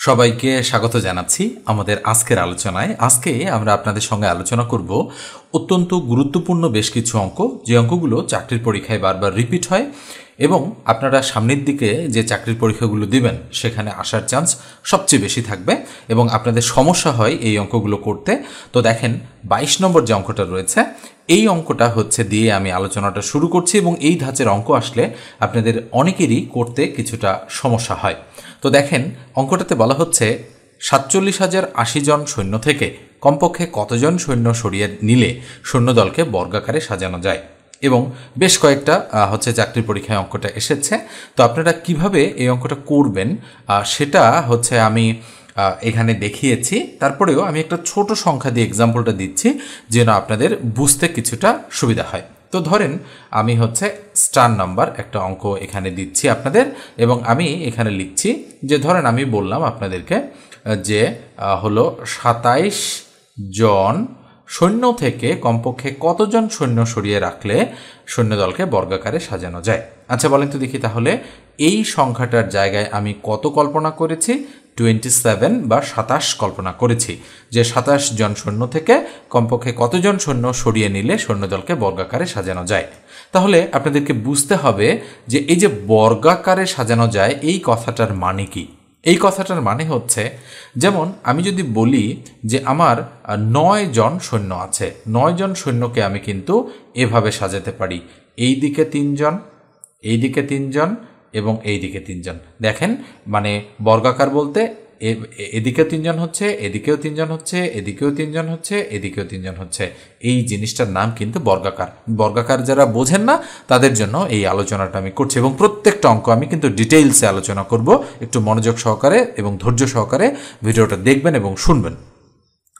সবাইকে স্বাগত জানাচ্ছি আমাদের আজকের আলোচনায়। আজকে আমরা আপনাদের সঙ্গে আলোচনা করব অত্যন্ত গুরুত্বপূর্ণ বেশ কিছু অঙ্ক, যে অঙ্কগুলো চাকরির পরীক্ষায় বারবার রিপিট হয় এবং আপনারা সামনের দিকে যে চাকরির পরীক্ষাগুলো দিবেন সেখানে আসার চান্স সবচেয়ে বেশি থাকবে এবং আপনাদের সমস্যা হয় এই অঙ্কগুলো করতে। তো দেখেন 22 নম্বর যে অঙ্কটা রয়েছে, এই অঙ্কটা দিয়ে আমি আলোচনাটা শুরু করছি এবং এই ধাঁচের অঙ্ক আসলে আপনাদের অনেকেরই করতে কিছুটা সমস্যা হয়। তো দেখেন অঙ্কটাতে বলা হচ্ছে 47,080 জন সৈন্য থেকে কমপক্ষে কতজন সৈন্য সরিয়ে নিলে সৈন্যদলকে বর্গাকারে সাজানো যায়, এবং বেশ কয়েকটা চাকরির পরীক্ষায় অঙ্কটা এসেছে। তো আপনারা কিভাবে এই অঙ্কটা করবেন সেটা আমি এখানে দেখিয়েছি। তারপরেও আমি একটা ছোট সংখ্যা দিয়ে এক্সাম্পলটা দিচ্ছি যেন আপনাদের বুঝতে কিছুটা সুবিধা হয়। তো ধরেন আমি স্টার নাম্বার একটা অঙ্ক এখানে দিচ্ছি আপনাদের, এবং আমি এখানে লিখছি যে ধরেন আমি বললাম আপনাদেরকে যে 27 জন সৈন্য থেকে কমপক্ষে কতজন সৈন্য সরিয়ে রাখলে সৈন্যদলকে বর্গাকারে সাজানো যায়। আচ্ছা বলেন তো দেখি, তাহলে এই সংখ্যাটার জায়গায় আমি কত কল্পনা করেছি? 27 বা 27 কল্পনা করেছি যে 27 জন সৈন্য থেকে কমপক্ষে কতজন সৈন্য সরিয়ে নিলে সৈন্যদলকে বর্গাকারে সাজানো যায়। তাহলে আপনাদেরকে বুঝতে হবে যে এই যে বর্গাকারে সাজানো যায় এই কথাটার মানে কি। এই কথাটার মানে হচ্ছে, যেমন আমি যদি বলি যে আমার 9 জন সৈন্য আছে, 9 জন সৈন্যকে আমি কিন্তু এভাবে সাজাতে পারি, এই দিকে 3 জন, এই দিকে 3 জন এবং এই দিকে 3 জন। দেখেন মানে বর্গাকার বলতে এদিকেও 3 জন হচ্ছে, এদিকেও 3 জন হচ্ছে, এদিকেও 3 জন হচ্ছে, এদিকেও 3 জন হচ্ছে। এই জিনিসটার নাম কিন্তু বর্গাকার। বর্গাকার যারা বোঝেন না তাদের জন্য এই আলোচনাটা আমি করছি, এবং প্রত্যেকটা অঙ্ক আমি কিন্তু ডিটেইলসে আলোচনা করব। একটু মনোযোগ সহকারে এবং ধৈর্য সহকারে ভিডিওটা দেখবেন এবং শুনবেন।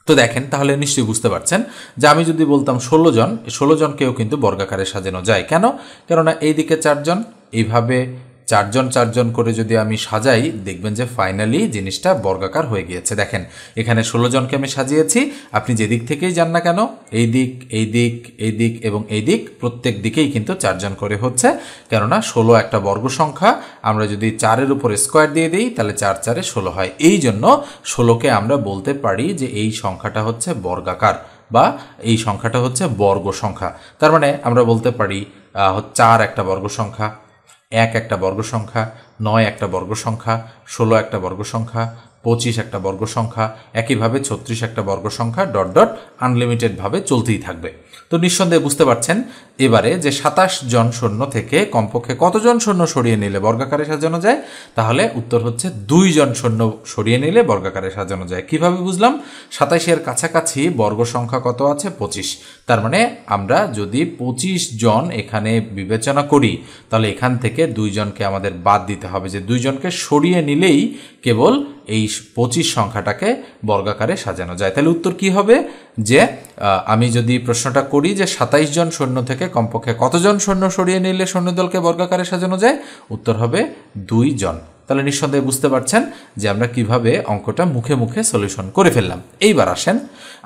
তো দেখেন তাহলে নিশ্চয়ই বুঝতে পারছেন যে আমি যদি বলতাম 16 জন, 16 জনকেও কিন্তু বর্গাকারে সাজানো যায়। কেন? কেননা এইদিকে 4 জন, এইভাবে 4 জন 4 জন করে যদি আমি সাজাই, দেখবেন যে ফাইনালি জিনিসটা বর্গাকার হয়ে গিয়েছে। দেখেন এখানে 16 জনকে আমি সাজিয়েছি, আপনি যেদিক থেকেই যান না কেন, এই দিক, এই দিক, এই দিক এবং এই দিক, প্রত্যেক দিকেই কিন্তু 4 জন করে হচ্ছে। কেননা 16 একটা বর্গ সংখ্যা, আমরা যদি 4-এর উপর স্কোয়ার দিয়ে দিই তাহলে 4 4-এ 16 হয়। এই জন্য 16কে আমরা বলতে পারি যে এই সংখ্যাটা বর্গাকার বা এই সংখ্যাটা বর্গ সংখ্যা। তার মানে আমরা বলতে পারি 4 একটা বর্গ সংখ্যা, 1 একটা বর্গ সংখ্যা, 9 একটা বর্গ সংখ্যা, 16 একটা বর্গ সংখ্যা, 25 একটা বর্গ সংখ্যা, একইভাবে 36 একটা বর্গ সংখ্যা, ডট ডট আনলিমিটেডভাবে চলতেই থাকবে। তো নিঃসন্দেহে বুঝতে পারছেন এবারে যে 27 জন সৈন্য থেকে কমপক্ষে কতজন সৈন্য সরিয়ে নিলে বর্গাকারে সাজানো যায়। তাহলে উত্তর 2 জন সৈন্য সরিয়ে নিলে বর্গাকারে সাজানো যায়। কিভাবে বুঝলাম? 27-এর কাছাকাছি বর্গ সংখ্যা কত আছে? 25। তার মানে আমরা যদি 25 জন এখানে বিবেচনা করি তাহলে এখান থেকে 2 জনকে আমাদের বাদ দিতে হবে, যে 2 জনকে সরিয়ে নিলেই কেবল এই 25 সংখ্যাটাকে বর্গাকারে সাজানো যায়। তাহলে উত্তর কি হবে? যে আমি যদি প্রশ্নটা করি যে 27 জন সৈন্য থেকে কমপক্ষে কতজন সৈন্য সরিয়ে নিলে সৈন্যদলকে বর্গাকারে সাজানো যায়, উত্তর হবে 2 জন। তাহলে নিঃসন্দেহে বুঝতে পারছেন যে আমরা কিভাবে অঙ্কটা মুখে মুখে সলিউশন করে ফেললাম। এইবার আসেন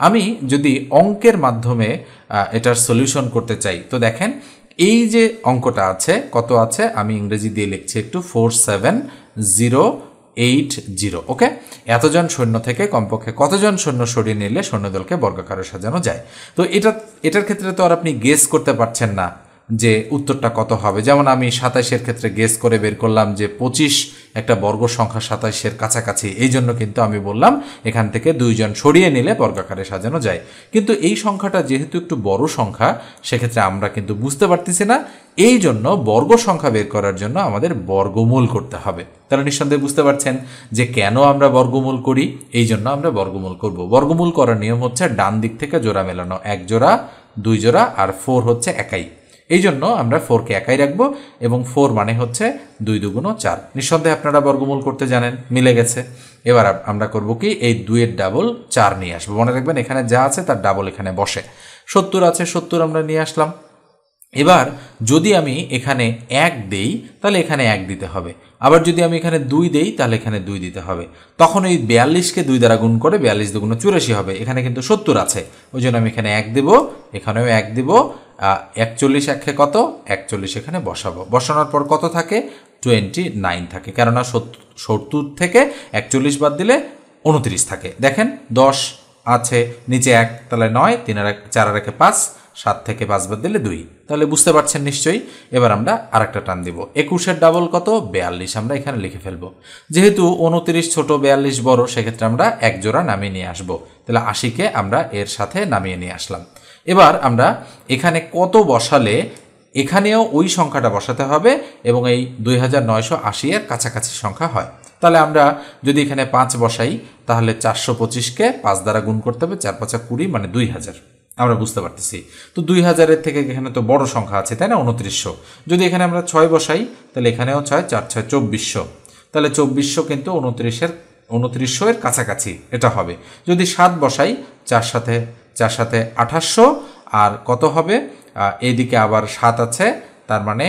আমি যদি অঙ্কের মাধ্যমে এটার সলিউশন করতে চাই। তো দেখেন এই যে অঙ্কটা আছে, কত আছে আমি ইংরেজি দিয়ে লিখছি একটু, 47080। ওকে, এতজন সৈন্য থেকে কমপক্ষে কতজন সৈন্য সরিয়ে নিলে সৈন্যদলকে বর্গাকারে সাজানো যায়। তো এটার ক্ষেত্রে তো আর আপনি গেস করতে পারছেন না যে উত্তরটা কত হবে। যেমন আমি 27-এর ক্ষেত্রে গেস করে বের করলাম যে 25 একটা বর্গ সংখ্যা 27-এর কাছাকাছি, এই জন্য কিন্তু আমি বললাম এখান থেকে 2 জন সরিয়ে নিলে বর্গাকারে সাজানো যায়। কিন্তু এই সংখ্যাটা যেহেতু একটু বড় সংখ্যা, সেক্ষেত্রে আমরা কিন্তু বুঝতে পারতেছি না। এই জন্য বর্গ সংখ্যা বের করার জন্য আমাদের বর্গমূল করতে হবে। তাহলে নিঃসন্দেহে বুঝতে পারছেন যে কেন আমরা বর্গমূল করি। এই জন্য আমরা বর্গমূল করব। বর্গমূল করার নিয়ম ডান দিক থেকে জোড়া মেলানো, 1 জোড়া, 2 জোড়া আর 4 একাই। এই জন্য আমরা 4কে একাই রাখবো এবং 4 মানে 2 2 4। নিঃসন্দেহে আপনারা বর্গমূল করতে জানেন, মিলে গেছে। এবার আমরা করব কি, এই 2-এর ডাবল 4 নিয়ে আসবো। মনে রাখবেন এখানে যা আছে তার ডাবল এখানে বসে। 70 আছে, 70 আমরা নিয়ে আসলাম। এবার যদি আমি এখানে 1 দেই তাহলে এখানে 1 দিতে হবে, আবার যদি আমি এখানে 2 দেই তাহলে এখানে 2 দিতে হবে। তখন এই 42-কে 2 দ্বারা গুণ করে 42 2 84 হবে। এখানে কিন্তু 70 আছে, ওই জন্য আমি এখানে 1 দেব, এখানেও 1 দেব। 41 একে কত? 41 এখানে বসাবো। বসানোর পর কত থাকে? 29 থাকে, কেননা 70 থেকে 41 বাদ দিলে 29 থাকে। দেখেন 10 আছে, নিচে 1, তাহলে 9, 3 আর 4 আর 5, 7 থেকে 5 বাদ দিলে 2, তাহলে বুঝতে পারছেন নিশ্চয়ই। এবার আমরা আরেকটা টান দিব, 21-এর ডাবল কত? 42, আমরা এখানে লিখে ফেলবো। যেহেতু 29 ছোট 42 বড়, সেক্ষেত্রে আমরা এক জোড়া নামিয়ে নিয়ে আসবো, তাহলে 80-কে আমরা এর সাথে নামিয়ে নিয়ে আসলাম। এবার আমরা এখানে কত বসালে এখানেও ওই সংখ্যাটা বসাতে হবে এবং এই 2980 এর কাছাকাছি সংখ্যা হয়। তাহলে আমরা যদি এখানে 5 বসাই, তাহলে 425-কে 5 দ্বারা গুণ করতে হবে, 4 5 20, মানে 2000। আমরা বুঝতে পারতেছি। তো 2000-এর থেকে এখানে তো বড় সংখ্যা আছে, তাই না, 2900। যদি এখানে আমরা 6 বসাই, তাহলে এখানেও 6, 4 6 2400, তাহলে 2400 কিন্তু 2900-এর কাছাকাছি এটা হবে। যদি 7 বসাই, 4 সাথে 2800, আর কত হবে, এইদিকে আবার 7 আছে, তার মানে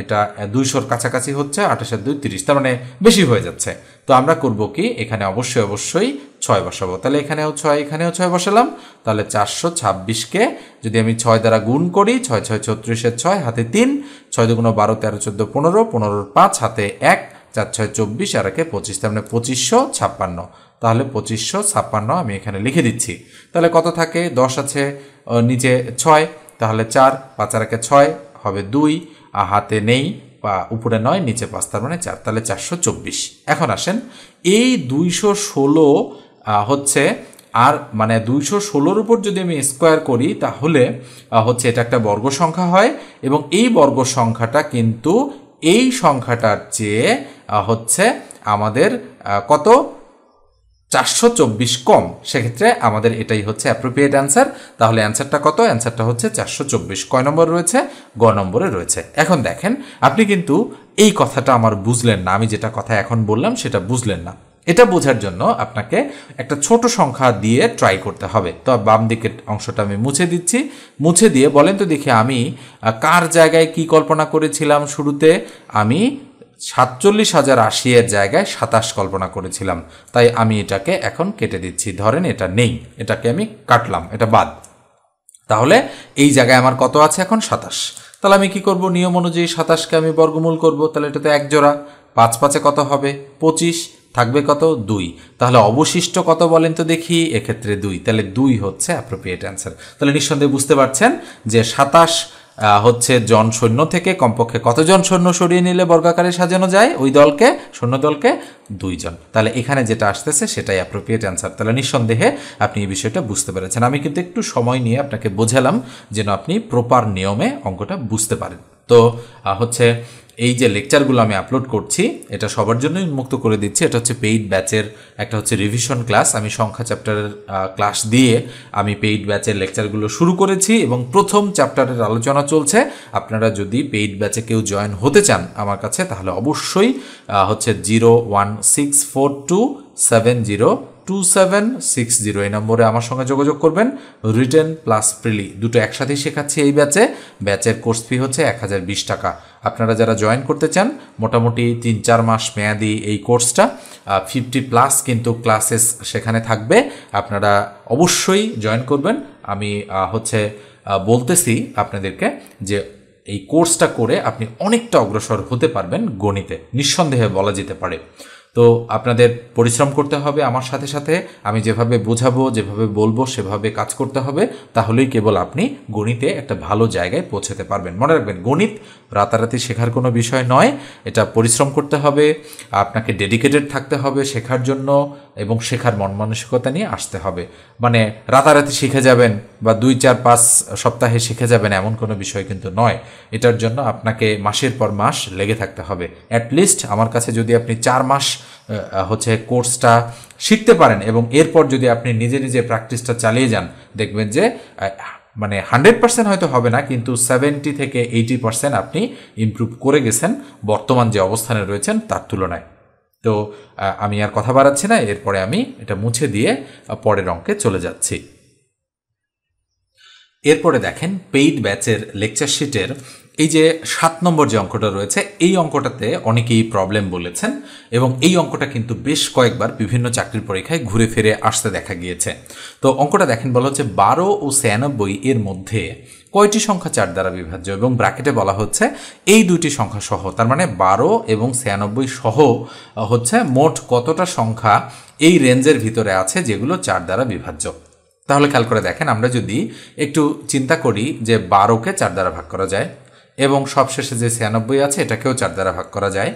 এটা 200-র কাছাকাছি হচ্ছে, 28 আর 2 30, তার মানে বেশি হয়ে যাচ্ছে। তো আমরা করব কি, এখানে অবশ্যই 6 বসাবো। তাহলে এখানেও 6, এখানেও 6 বসালাম, তাহলে 426-কে যদি আমি 6 দ্বারা গুণ করি, 6 6 36-এর 6, হাতে 3, 6 2 12 13 14 15, 15-র 5, হাতে 1, 4 6 24 আর 1 25, তার মানে 2556। তাহলে 2556 আমি এখানে লিখে দিচ্ছি। তাহলে কত থাকে, 10 আছে, নিচে 6, তাহলে 4, 5 আর 1 6 হবে 2, আর হাতে নেই, বা উপরে 9, নিচে 5, তার মানে 4, তাহলে 424। এখন আসেন, এই 216 হচ্ছে, আর মানে 216-র উপর যদি আমি স্কোয়ার করি, তাহলে হচ্ছে এটা একটা বর্গ সংখ্যা হয়, এবং এই বর্গ সংখ্যাটা কিন্তু এই সংখ্যাটার চেয়ে হচ্ছে আমাদের কত, 424 কম। সেক্ষেত্রে আমাদের এটাই হচ্ছে অ্যাপ্রোপ্রিয়েট অ্যান্সার। তাহলে অ্যান্সারটা কত? অ্যান্সারটা হচ্ছে 424। কয় নম্বর রয়েছে? গ নম্বরে রয়েছে। এখন দেখেন, আপনি কিন্তু এই কথাটা আমার বুঝলেন না, আমি যেটা কথা এখন বললাম সেটা বুঝলেন না। এটা বোঝার জন্য আপনাকে একটা ছোট সংখ্যা দিয়ে ট্রাই করতে হবে। তো বাম দিকের অংশটা আমি মুছে দিচ্ছি। মুছে দিয়ে বলেন তো দেখি, আমি কার জায়গায় কি কল্পনা করেছিলাম? শুরুতে আমি 47,080 এর জায়গায় 27 কল্পনা করেছিলাম, তাই আমি এটাকে এখন কেটে দিচ্ছি। ধরেন এটা নেই, এটাকে আমি কাটলাম, এটা বাদ। তাহলে এই জায়গায় আমার কত আছে এখন? 27। তাহলে আমি কি করব? নিয়ম অনুযায়ী 27-কে আমি বর্গমূল করব। তাহলে এটাতে এক জোড়া, 5 5-এ কত হবে? 25, থাকবে কত? 2। তাহলে অবশিষ্ট কত বলেন তো দেখি? এক্ষেত্রে 2। তাহলে 2 হচ্ছে অ্যাপ্রোপ্রিয়েট অ্যান্সার। তাহলে নিঃসন্দেহে বুঝতে পারছেন যে 27 হচ্ছে জন সৈন্য থেকে কমপক্ষে কতজন সৈন্য সরিয়ে নিলে বর্গাকারে সাজানো যায় ওই দলকে, সৈন্য দলকে? 2 জন। তাহলে এখানে যেটা আসতেছে সেটাই অ্যাপ্রোপ্রিয়েট অ্যান্সার। তাহলে নিঃসন্দেহে আপনি এই বিষয়টা বুঝতে পেরেছেন। আমি কিন্তু একটু সময় নিয়ে আপনাকে বোঝালাম যেন আপনি প্রপার নিয়মে অঙ্কটা বুঝতে পারেন। তো হচ্ছে এই যে লেকচারগুলো আমি আপলোড করছি, এটা সবার জন্যই উন্মুক্ত করে দিচ্ছি। এটা হচ্ছে পেইড ব্যাচের একটা হচ্ছে রিভিশন ক্লাস। আমি সংখ্যা চ্যাপ্টারের ক্লাস দিয়ে আমি পেইড ব্যাচের লেকচারগুলো শুরু করেছি এবং প্রথম চ্যাপ্টারের আলোচনা চলছে। আপনারা যদি পেইড ব্যাচে কেউ জয়েন হতে চান আমার কাছে, তাহলে অবশ্যই হচ্ছে 01642702760 এই নম্বরে আমার সঙ্গে যোগাযোগ করবেন। রিটেন প্লাস প্রিলি দুটো একসাথেই শেখাচ্ছি এই ব্যাচের কোর্স ফি হচ্ছে 1020 টাকা। আপনারা যারা জয়েন করতে চান, মোটামুটি 3-4 মাস মেয়াদি এই কোর্সটা, 50+ কিন্তু ক্লাসেস সেখানে থাকবে। আপনারা অবশ্যই জয়েন করবেন। আমি হচ্ছে বলতেছি আপনাদেরকে যে এই কোর্সটা করে আপনি অনেকটা অগ্রসর হতে পারবেন গণিতে, নিঃসন্দেহে বলা যেতে পারে। তো আপনাদের পরিশ্রম করতে হবে আমার সাথে সাথে। আমি যেভাবে বোঝাবো, যেভাবে বলবো সেভাবে কাজ করতে হবে, তাহলেই কেবল আপনি গণিতে একটা ভালো জায়গায় পৌঁছাতে পারবেন। মনে রাখবেন, গণিত রাতারাতি শেখার কোনো বিষয় নয়, এটা পরিশ্রম করতে হবে, আপনাকে ডেডিকেটেড থাকতে হবে শেখার জন্য এবং শেখার মন মানসিকতা নিয়ে আসতে হবে। মানে রাতারাতি শিখে যাবেন বা 2-4-5 সপ্তাহে শিখে যাবেন এমন কোনো বিষয় কিন্তু নয়। এটার জন্য আপনাকে মাসের পর মাস লেগে থাকতে হবে। অ্যাটলিস্ট আমার কাছে যদি আপনি 4 মাস হচ্ছে কোর্সটা শিখতে পারেন এবং এরপর যদি আপনি নিজে নিজে প্র্যাকটিসটা চালিয়ে যান, দেখবেন যে মানে 100% হয়তো হবে না, কিন্তু 70 থেকে 80% আপনি ইমপ্রুভ করে গেছেন বর্তমান যে অবস্থানে রয়েছেন তার তুলনায়। তো আমি আর কথা বাড়াচ্ছি না, এরপরে আমি এটা মুছে দিয়ে পরের অঙ্কে চলে যাচ্ছি। এরপরে দেখেন, পেইড ব্যাচের লেকচার শিটের এই যে 7 নম্বর যে অঙ্কটা রয়েছে, এই অঙ্কটাতে অনেকেই প্রবলেম বলেছেন এবং এই অঙ্কটা কিন্তু বেশ কয়েকবার বিভিন্ন চাকরির পরীক্ষায় ঘুরে ফিরে আসতে দেখা গিয়েছে। তো অঙ্কটা দেখেন, বলা হচ্ছে 12 ও 96 এর মধ্যে কয়টি সংখ্যা 4 দ্বারা বিভাজ্য, এবং ব্র্যাকেটে বলা হচ্ছে এই দুটি সংখ্যা সহ, তার মানে 12 এবং 96 সহ হচ্ছে মোট কতটা সংখ্যা এই রেঞ্জের ভিতরে আছে যেগুলো 4 দ্বারা বিভাজ্য। তাহলে খেয়াল করে দেখেন, আমরা যদি একটু চিন্তা করি যে 12কে 4 দ্বারা ভাগ করা যায় এবং সবশেষে যে 96 আছে এটাকেও 4 দ্বারা ভাগ করা যায়,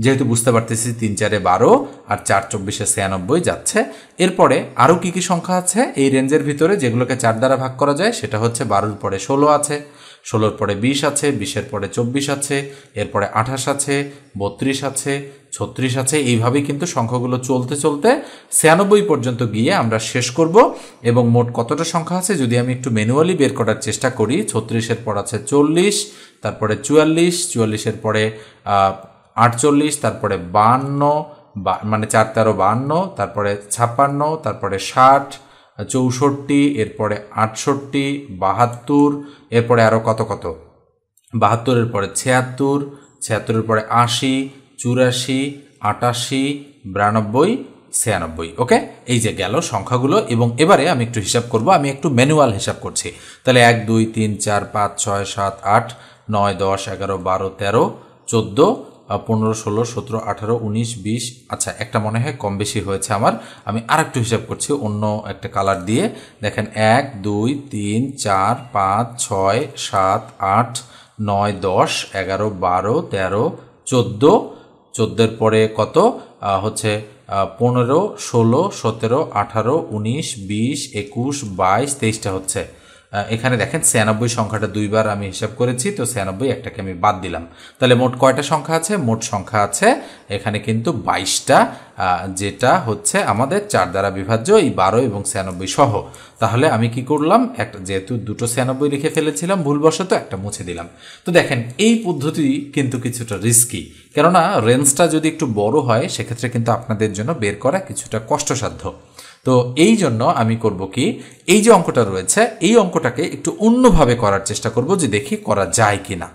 যেহেতু বুঝতে পারতেছি 3 4 12 আর 4 24 96 যাচ্ছে। এরপরে আরও কী কী সংখ্যা আছে এই রেঞ্জের ভিতরে যেগুলোকে 4 দ্বারা ভাগ করা যায়, সেটা হচ্ছে 12-র পরে 16 আছে, 16-র পরে 20 আছে, 20-এর পরে 24 আছে, এরপরে 28 আছে, 32 আছে, 36 আছে। এইভাবেই কিন্তু সংখ্যাগুলো চলতে চলতে 96 পর্যন্ত গিয়ে আমরা শেষ করব। এবং মোট কতটা সংখ্যা আছে যদি আমি একটু ম্যানুয়ালি বের করার চেষ্টা করি, 36-এর পর আছে 40, তারপরে 44, 44-এর পরে 48, তারপরে 52, মানে 4 13 52, তারপরে 56, তারপরে 60, 64, এরপরে 68, 72, এরপরে আরও কত 72-এর পরে 76, 76-এর পরে 80, 84, 88, 92, 96। ওকে, এই যে গেল সংখ্যাগুলো। এবং এবারে আমি একটু হিসাব করব, আমি একটু ম্যানুয়াল হিসাব করছি। তাহলে 1 2 3 4 5 6 7 8 9 10 11 12 13 14 15 16 17 18 19 20। আচ্ছা, একটা মনে হয় কম বেশি হয়েছে আমার, আমি আর একটু হিসাব করছি অন্য একটা কালার দিয়ে। দেখেন 1 2 3 4 5 6 7 8 9 10 11 12 13 14, 14-এর পরে কত হচ্ছে 15 16 17 18 19 20 21 22 23টা হচ্ছে। এখানে দেখেন 96 সংখ্যাটা দুইবার আমি হিসাব করেছি, তো 96 একটাকে আমি বাদ দিলাম। তাহলে মোট কয়টা সংখ্যা আছে? মোট সংখ্যা আছে এখানে কিন্তু 22টা, যেটা হচ্ছে আমাদের 4 দ্বারা বিভাজ্য, এই 12 এবং 96 সহ। তাহলে আমি কি করলাম, একটা যেহেতু দুটো 96 লিখে ফেলেছিলাম ভুলবশত, একটা মুছে দিলাম। তো দেখেন এই পদ্ধতি কিন্তু কিছুটা রিস্কি, কেননা রেঞ্জটা যদি একটু বড় হয় সেক্ষেত্রে কিন্তু আপনাদের জন্য বের করা কিছুটা কষ্টসাধ্য। তো এই জন্য আমি করব কি, এই যে অঙ্কটা রয়েছে এই অঙ্কটাকে একটু অন্যভাবে করার চেষ্টা করব, যে দেখি করা যায় কিনা।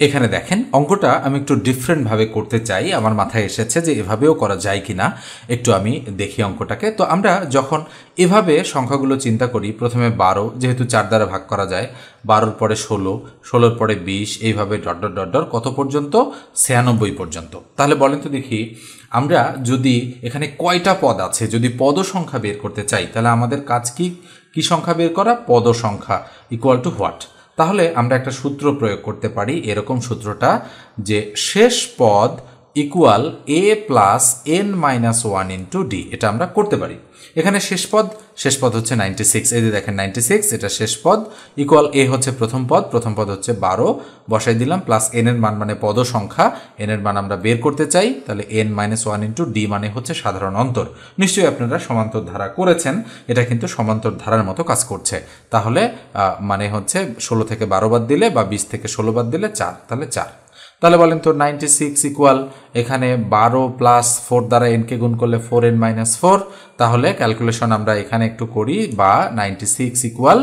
এখানে দেখেন অঙ্কটা আমি একটু ডিফারেন্টভাবে করতে চাই, আমার মাথায় এসেছে যে এভাবেও করা যায় কিনা, একটু আমি দেখি অঙ্কটাকে। তো আমরা যখন এভাবে সংখ্যাগুলো চিন্তা করি, প্রথমে 12 যেহেতু 4 দ্বারা ভাগ করা যায়, 12-র পরে 16, 16-র পরে 20, এইভাবে ডট ডট ডট ডট কত পর্যন্ত? 96 পর্যন্ত। তাহলে বলেন তো দেখি, আমরা যদি এখানে কয়টা পদ আছে, যদি পদ সংখ্যা বের করতে চাই, তাহলে আমাদের কাজ কি সংখ্যা বের করা? পদ সংখ্যা ইকুয়াল টু হোয়াট? তাহলে আমরা একটা সূত্র প্রয়োগ করতে পারি, এরকম সূত্রটা, যে শেষ পদ equal a plus n-1 into D. এটা আমরা করতে পারি। এখানে শেষ পদ হচ্ছে 96, এই যে দেখেন 96, এটা শেষ পদ, ইকুয়াল a হচ্ছে প্রথম পদ হচ্ছে 12, বসাই দিলাম, প্লাস n এর মান মানে পদ সংখ্যা, n এর মান আমরা বের করতে চাই, তাহলে n-1 ইন্টু ডি মানে হচ্ছে সাধারণ অন্তর। নিশ্চয়ই আপনারা সমান্তর ধারা করেছেন, এটা কিন্তু সমান্তর ধারার মতো কাজ করছে। তাহলে মানে হচ্ছে 16 থেকে 12 বাদ দিলে বা 20 থেকে 16 বাদ দিলে 4, তাহলে 4। তাহলে বলেন তো 96 ইকুয়াল, এখানে 12 প্লাস 4 দ্বারা এনকে গুণ করলে 4n-4, তাহলে ক্যালকুলেশন আমরা এখানে একটু করি, বা 96 ইকুয়াল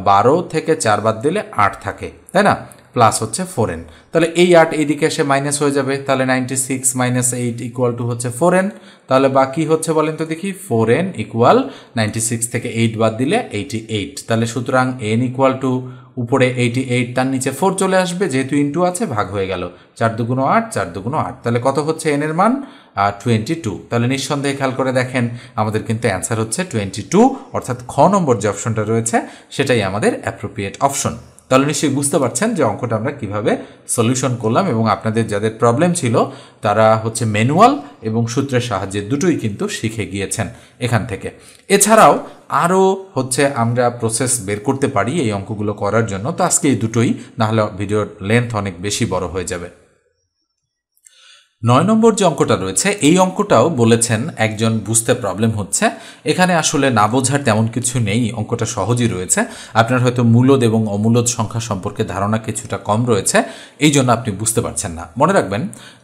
12 থেকে 4 বাদ দিলে 8 থাকে, তাই না, প্লাস হচ্ছে 4n। তাহলে এই 8 এইদিকে এসে মাইনাস হয়ে যাবে, তাহলে 96 মাইনাস 8 ইকুয়াল টু হচ্ছে 4n। তাহলে বাকি হচ্ছে বলেন তো দেখি, 4n ইকুয়াল 96 থেকে 8 বাদ দিলে 88। তাহলে সুতরাং n ইকুয়াল টু উপরে 88, তার নিচে 4 চলে আসবে, যেহেতু ইন্টু আছে, ভাগ হয়ে গেল, 4 দুগুণ 8, 4 দুগুণ 8। তাহলে কত হচ্ছে n এর মান? 22। তাহলে নিঃসন্দেহে খেয়াল করে দেখেন আমাদের কিন্তু অ্যান্সার হচ্ছে 22, অর্থাৎ খ নম্বর যে অপশনটা রয়েছে সেটাই আমাদের অ্যাপ্রোপ্রিয়েট অপশন। তাহলে নিশ্চয়ই বুঝতে পারছেন যে অঙ্কটা আমরা কিভাবে সলিউশন করলাম, এবং আপনাদের যাদের প্রবলেম ছিল তারা হচ্ছে ম্যানুয়াল এবং সূত্রের সাহায্যে দুটোই কিন্তু শিখে গিয়েছেন এখান থেকে। এছাড়াও আরও হচ্ছে আমরা প্রসেস বের করতে পারি এই অঙ্কগুলো করার জন্য, তো আজকে এই দুটোই, নাহলে ভিডিওর লেন্থ অনেক বেশি বড় হয়ে যাবে। 9 নম্বর যে অঙ্কটা রয়েছে এই অঙ্কটাও বলেছেন একজন বুঝতে প্রবলেম হচ্ছে। এখানে আসলে না বোঝার তেমন কিছু নেই, অঙ্কটা সহজই রয়েছে। আপনার হয়তো মূলদ এবং অমূলদ সংখ্যা সম্পর্কে ধারণা কিছুটা কম রয়েছে, এই জন্য আপনি বুঝতে পারছেন না। মনে রাখবেন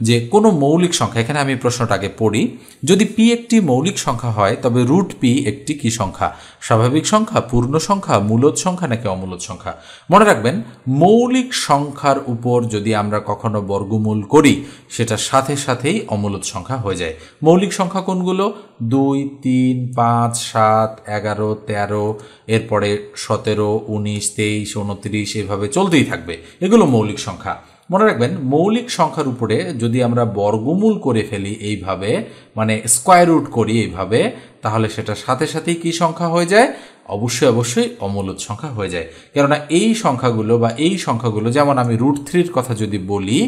যে কোনো মৌলিক সংখ্যা, এখানে আমি প্রশ্নটা আগে পড়ি, যদি পি একটি মৌলিক সংখ্যা হয় তবে রুট পি একটি কি সংখ্যা? স্বাভাবিক সংখ্যা, পূর্ণ সংখ্যা, মূলদ সংখ্যা নাকি অমূলদ সংখ্যা? মনে রাখবেন মৌলিক সংখ্যার উপর যদি আমরা কখনো বর্গমূল করি, সেটার সাথে সাথে সাথেই অমূলদ সংখ্যা হয়ে যায়। মৌলিক সংখ্যা কোনগুলো? 2, 3, 5, 7, 11, 13, এরপরে 17, 19, 23, 29 এভাবে চলতেই থাকবে। এগুলো মৌলিক সংখ্যা। মনে রাখবেন, মৌলিক সংখ্যার উপরে যদি আমরা বর্গমূল করে ফেলি এইভাবে, মানে স্কোয়ার রুট করি এইভাবে, তাহলে সেটা সাথে সাথেই কি সংখ্যা হয়ে যায়? অবশ্যই অবশ্যই অমূলদ সংখ্যা হয়ে যায়। কেননা এই সংখ্যাগুলো যেমন আমি √3 কথা যদি বলি,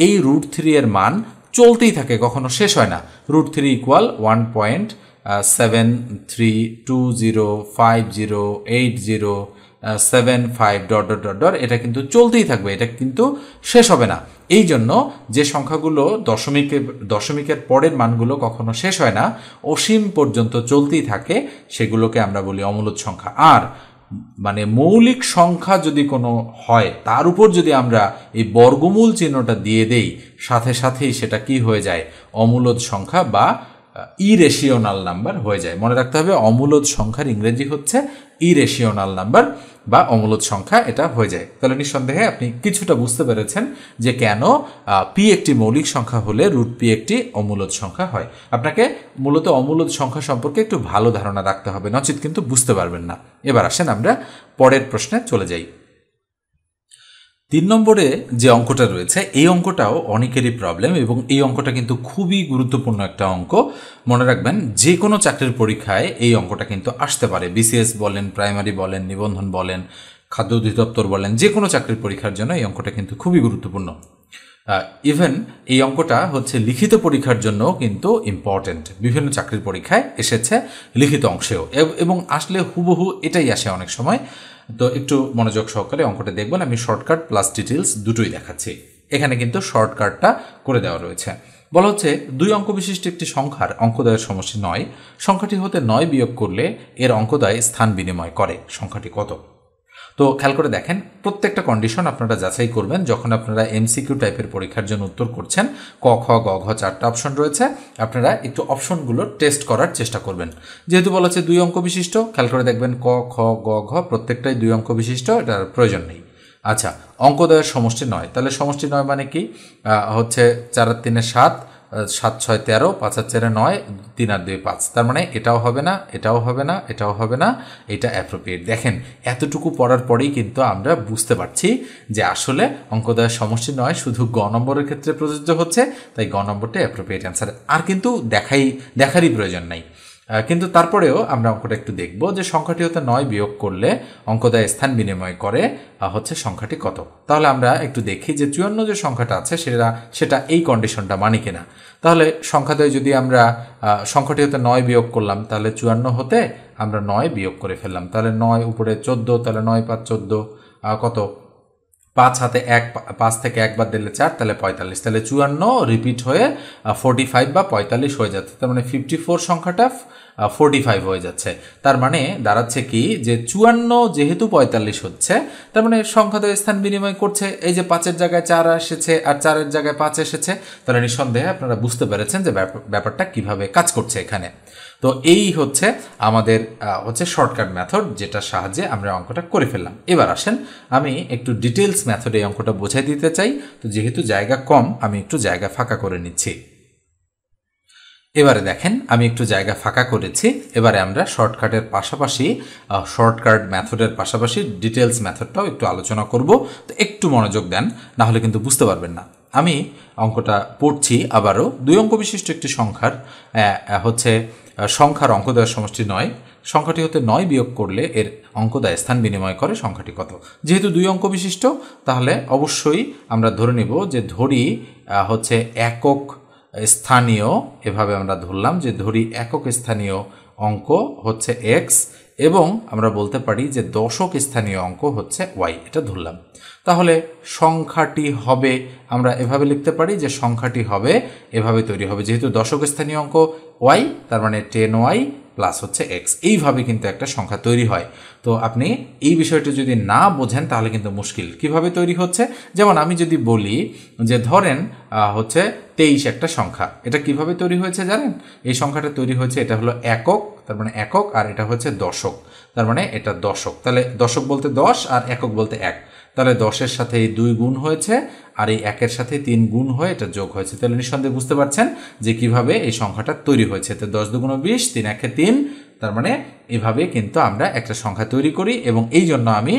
এই √3 এর মান চলতেই থাকে, কখনো শেষ হয় না। √3 = 1.7320508075 ... এটা কিন্তু চলতেই থাকবে, এটা কিন্তু শেষ হবে না। এই জন্য যে সংখ্যাগুলো দশমিকের পরের মানগুলো কখনো শেষ হয় না, অসীম পর্যন্ত চলতেই থাকে, সেগুলোকে আমরা বলি অমূলদ সংখ্যা। আর মানে মৌলিক সংখ্যা যদি কোনো হয়, তার উপর যদি আমরা এই বর্গমূল চিহ্নটা দিয়ে দেই, সাথে সাথেই সেটা কি হয়ে যায়? অমূলদ সংখ্যা বা ইরেশিওনাল নাম্বার হয়ে যায়। মনে রাখতে হবে, অমূলদ সংখ্যার ইংরেজি হচ্ছে ইরেশিওনাল নাম্বার বা অমূলদ সংখ্যা, এটা হয়ে যায়। তাহলে নিঃসন্দেহে আপনি কিছুটা বুঝতে পেরেছেন যে কেন পি একটি মৌলিক সংখ্যা হলে √p একটি অমূলদ সংখ্যা হয়। আপনাকে মূলত অমূলদ সংখ্যা সম্পর্কে একটু ভালো ধারণা রাখতে হবে, নচিত কিন্তু বুঝতে পারবেন না। এবার আসেন আমরা পরের প্রশ্নে চলে যাই। 3 নম্বরে যে অঙ্কটা রয়েছে, এই অঙ্কটাও অনেকেরই প্রবলেম এবং এই অঙ্কটা কিন্তু খুবই গুরুত্বপূর্ণ একটা অঙ্ক। মনে রাখবেন, যে কোনো চাকরির পরীক্ষায় এই অঙ্কটা কিন্তু আসতে পারে। বিসিএস বলেন, প্রাইমারি বলেন, নিবন্ধন বলেন, খাদ্য অধিদপ্তর বলেন, যে কোনো চাকরির পরীক্ষার জন্য এই অঙ্কটা কিন্তু খুবই গুরুত্বপূর্ণ। ইভেন এই অঙ্কটা হচ্ছে লিখিত পরীক্ষার জন্য কিন্তু ইম্পর্টেন্ট। বিভিন্ন চাকরির পরীক্ষায় এসেছে লিখিত অংশেও, এবং আসলে হুবহু এটাই আসে অনেক সময়। তো একটু মনোযোগ সহকারে অঙ্কটা দেখবেন। আমি শর্টকাট প্লাস ডিটেলস দুটোই দেখাচ্ছি। এখানে কিন্তু শর্টকাটটা করে দেওয়া রয়েছে। বলা হচ্ছে 2 অঙ্ক বিশিষ্ট একটি সংখ্যার অঙ্কোদয়ের সমষ্টি 9, সংখ্যাটি হতে 9 বিয়োগ করলে এর অঙ্কোদয় স্থান বিনিময় করে, সংখ্যাটি কত? তো খেয়াল করে দেখেন, প্রত্যেকটা কন্ডিশন আপনারা যাচাই করবেন যখন আপনারা এমসিকিউ টাইপের পরীক্ষার জন্য উত্তর করছেন। ক, খ, গ, ঘ 4টা অপশন রয়েছে, আপনারা একটু অপশনগুলো টেস্ট করার চেষ্টা করবেন। যেহেতু বলা হচ্ছে 2 অঙ্ক বিশিষ্ট, খেয়াল করে দেখবেন ক, খ, গ, ঘ প্রত্যেকটাই 2 অঙ্ক বিশিষ্ট, এটার প্রয়োজন নেই। আচ্ছা, অঙ্কোদয়ের সমষ্টি 9, তাহলে সমষ্টি 9 মানে কি? হচ্ছে 4 আর 3 7, 7 6 13, 5 আর 4 9, 3 আর 2 5। তার মানে এটাও হবে না, এটাও হবে না, এটাও হবে না, এটা অ্যাপ্রোপ্রিয়েট। দেখেন, এতটুকু পড়ার পরেই কিন্তু আমরা বুঝতে পারছি যে আসলে অঙ্কোদয়ের সমষ্টি 9 শুধু গ নম্বরের ক্ষেত্রে প্রযোজ্য হচ্ছে, তাই গ নম্বরটা অ্যাপ্রোপ্রিয়েট অ্যান্সার। আর কিন্তু দেখারই প্রয়োজন নাই। কিন্তু তারপরেও আমরা অঙ্কটা একটু দেখব যে সংখ্যাটি হতে 9 বিয়োগ করলে অঙ্কোদয় স্থান বিনিময় করে হচ্ছে সংখ্যাটি কত। তাহলে আমরা একটু দেখি যে 54 যে সংখ্যাটা আছে সেটা এই কন্ডিশনটা মানে কিনা। তাহলে সংখ্যাদ্বয় যদি আমরা সংখ্যাটি হতে 9 বিয়োগ করলাম, তাহলে 54 হতে আমরা 9 বিয়োগ করে ফেললাম, তাহলে 9 উপরে 14, তাহলে 9 5 14, কত? 5 হাতে 1, 5 থেকে 1 বাদ দিলে 4, তাহলে 45। তাহলে 54 রিপিট হয়ে 45 বা 45 হয়ে যাচ্ছে। তার মানে 54 সংখ্যাটা 45 হয়ে যাচ্ছে। তার মানে দাঁড়াচ্ছে কি যে 54 যেহেতু 45 হচ্ছে, তার মানে সংখ্যাদ্বয় স্থান বিনিময় করছে। এই যে 5-এর জায়গায় 4 এসেছে আর 4-এর জায়গায় 5 এসেছে, তাহলে নিঃসন্দেহে আপনারা বুঝতে পেরেছেন যে ব্যাপারটা কিভাবে কাজ করছে এখানে। তো এই হচ্ছে আমাদের শর্টকাট মেথড, যেটার সাহায্যে আমরা অঙ্কটা করে ফেললাম। এবার আসেন আমি একটু ডিটেলস মেথডে এই অঙ্কটা বোঝাই দিতে চাই। তো যেহেতু জায়গা কম, আমি একটু জায়গা ফাঁকা করে নিচ্ছি। এবারে দেখেন, আমি একটু জায়গা ফাঁকা করেছি। এবারে আমরা শর্টকাটের পাশাপাশি শর্টকাট মেথডের পাশাপাশি ডিটেলস মেথডটাও একটু আলোচনা করব। তো একটু মনোযোগ দেন, না হলে কিন্তু বুঝতে পারবেন না। আমি অঙ্কটা পড়ছি আবারও। 2 অঙ্ক বিশিষ্ট একটি সংখ্যার অঙ্কোদয়ের সমষ্টি 9, সংখ্যাটি হতে 9 বিয়োগ করলে এর অঙ্কোদয় স্থান বিনিময় করে, সংখ্যাটি কত? যেহেতু 2 অঙ্ক বিশিষ্ট, তাহলে অবশ্যই আমরা ধরে নিব যে ধরি হচ্ছে একক স্থানীয়, এভাবে আমরা ধরলাম যে ধরি একক স্থানীয় অঙ্ক হচ্ছে x, এবং আমরা বলতে পারি যে দশক স্থানীয় অঙ্ক হচ্ছে y, এটা ধরলাম। তাহলে সংখ্যাটি হবে, আমরা এভাবে লিখতে পারি যে সংখ্যাটি হবে এভাবে তৈরি হবে। যেহেতু দশক স্থানীয় অঙ্ক y, তার মানে 10y প্লাস হচ্ছে x, এইভাবে কিন্তু একটা সংখ্যা তৈরি হয়। তো আপনি এই বিষয়টি যদি না বোঝেন তাহলে কিন্তু মুশকিল। কিভাবে তৈরি হচ্ছে, যেমন আমি যদি বলি যে ধরেন হচ্ছে 23 একটা সংখ্যা, এটা কিভাবে তৈরি হয়েছে জানেন? এই সংখ্যাটা তৈরি হয়েছে, এটা হলো একক, তার মানে একক, আর এটা হচ্ছে দশক, তার মানে এটা দশক। তাহলে দশক বলতে 10 আর একক বলতে 1, তাহলে 10-এর সাথে এই 2 গুণ হয়েছে আর এই 1-এর সাথে 3 গুণ হয়ে এটা যোগ হয়েছে। তাহলে নিঃসন্দেহে বুঝতে পারছেন যে কিভাবে এই সংখ্যাটা তৈরি হয়েছে। তো 10 × 2 = 20, 3 × 1 = 3। তার মানে এভাবে কিন্তু আমরা একটা সংখ্যা তৈরি করি এবং এই জন্য আমি